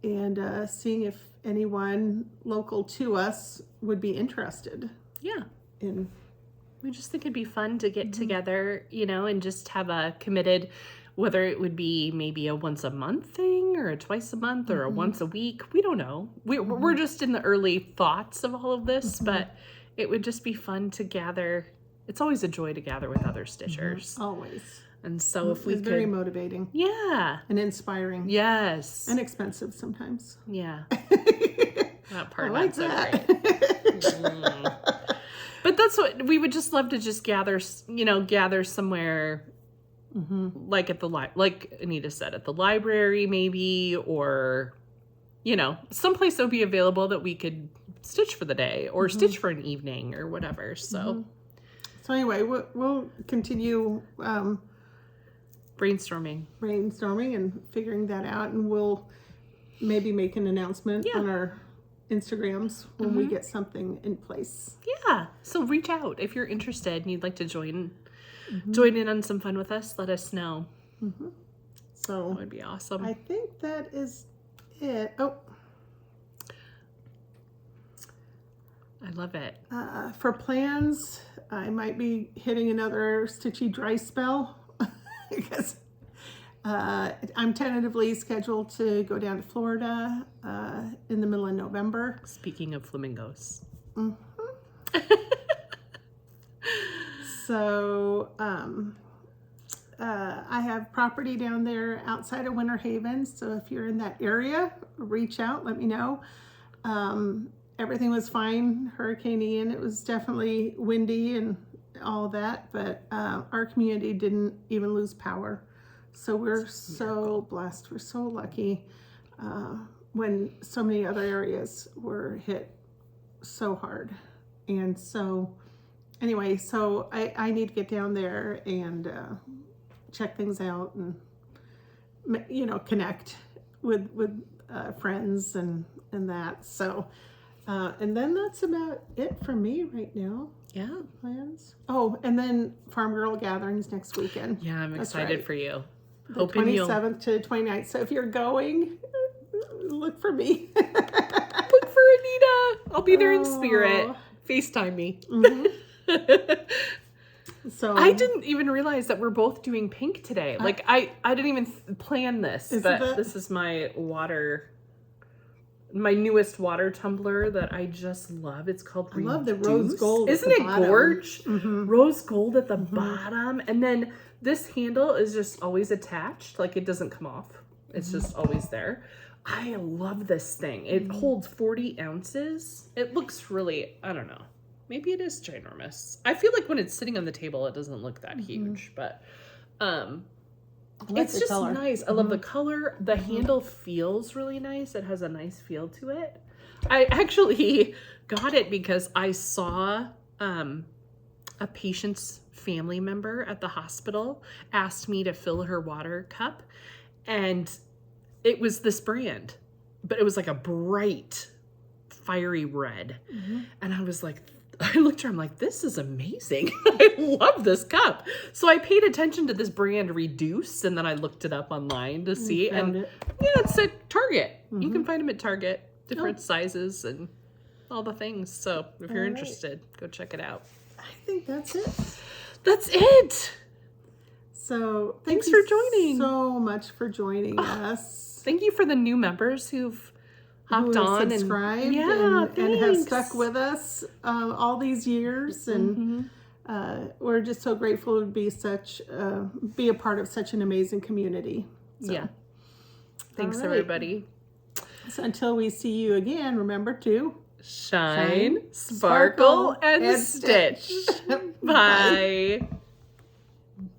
Speaker 1: and seeing if anyone local to us would be interested.
Speaker 2: Yeah.
Speaker 1: We
Speaker 2: just think it'd be fun to get together, and just have a committed, whether it would be maybe a once a month thing or a twice a month or a once a week. We don't know. We're just in the early thoughts of all of this, but it would just be fun to gather. It's always a joy to gather with other stitchers.
Speaker 1: Always.
Speaker 2: And so if we
Speaker 1: could. It's very motivating.
Speaker 2: Yeah.
Speaker 1: And inspiring.
Speaker 2: Yes.
Speaker 1: And expensive sometimes.
Speaker 2: Yeah. That part not so great. But that's what we would just love to just gather somewhere like at the like Anita said, at the library maybe, or someplace that would be available that we could stitch for the day or stitch for an evening or whatever. So
Speaker 1: so anyway, we'll continue
Speaker 2: brainstorming
Speaker 1: and figuring that out, and we'll maybe make an announcement on our Instagrams when we get something in place.
Speaker 2: Yeah. So reach out if you're interested and you'd like to join in on some fun with us. Let us know.
Speaker 1: So
Speaker 2: that would be awesome.
Speaker 1: I think that is it. Oh,
Speaker 2: I love it.
Speaker 1: For plans, I might be hitting another stitchy dry spell because I'm tentatively scheduled to go down to Florida in the middle of November.
Speaker 2: Speaking of flamingos.
Speaker 1: So I have property down there outside of Winter Haven. So if you're in that area, reach out, let me know. everything was fine. Hurricane Ian, it was definitely windy and all that, but our community didn't even lose power. So we're so blessed. We're so lucky when so many other areas were hit so hard. And so anyway, so I need to get down there and check things out and, you know, connect with friends and that. So, and then that's about it for me right now.
Speaker 2: Yeah.
Speaker 1: Plans. Oh, and then Farm Girl gatherings next weekend.
Speaker 2: Yeah, I'm excited for you.
Speaker 1: The 27th to 29th. So if you're going, look for me.
Speaker 2: Look for Anita. I'll be there in spirit. FaceTime me.
Speaker 1: Mm-hmm. So
Speaker 2: I didn't even realize that we're both doing pink today. Like I didn't even plan this, but this is my newest water tumbler that I just love. It's called
Speaker 1: I love the rose gold.
Speaker 2: Isn't it gorge? Mm-hmm. Rose gold at the bottom. And then this handle is just always attached. Like it doesn't come off. It's just always there. I love this thing. It holds 40 ounces. It looks really, I don't know. Maybe it is ginormous. I feel like when it's sitting on the table, it doesn't look that huge, but it's just nice. I love the color. The handle feels really nice. It has a nice feel to it. I actually got it because I saw a patient's family member at the hospital asked me to fill her water cup, and it was this brand, but it was like a bright, fiery red. And I was like, I looked at her, I'm like, this is amazing. I love this cup. So I paid attention to this brand Reduce, and then I looked it up online to see. And yeah, it's at Target. You can find them at Target, different sizes and all the things. So if you're interested, go check it out.
Speaker 1: I think that's it.
Speaker 2: That's it.
Speaker 1: So
Speaker 2: thanks for joining.
Speaker 1: So much for joining us.
Speaker 2: Thank you for the new members who've hopped on and subscribed
Speaker 1: and have stuck with us all these years, and we're just so grateful to be a part of such an amazing community. So,
Speaker 2: thanks everybody.
Speaker 1: So until we see you again, remember to
Speaker 2: shine, sparkle, and stitch. Bye.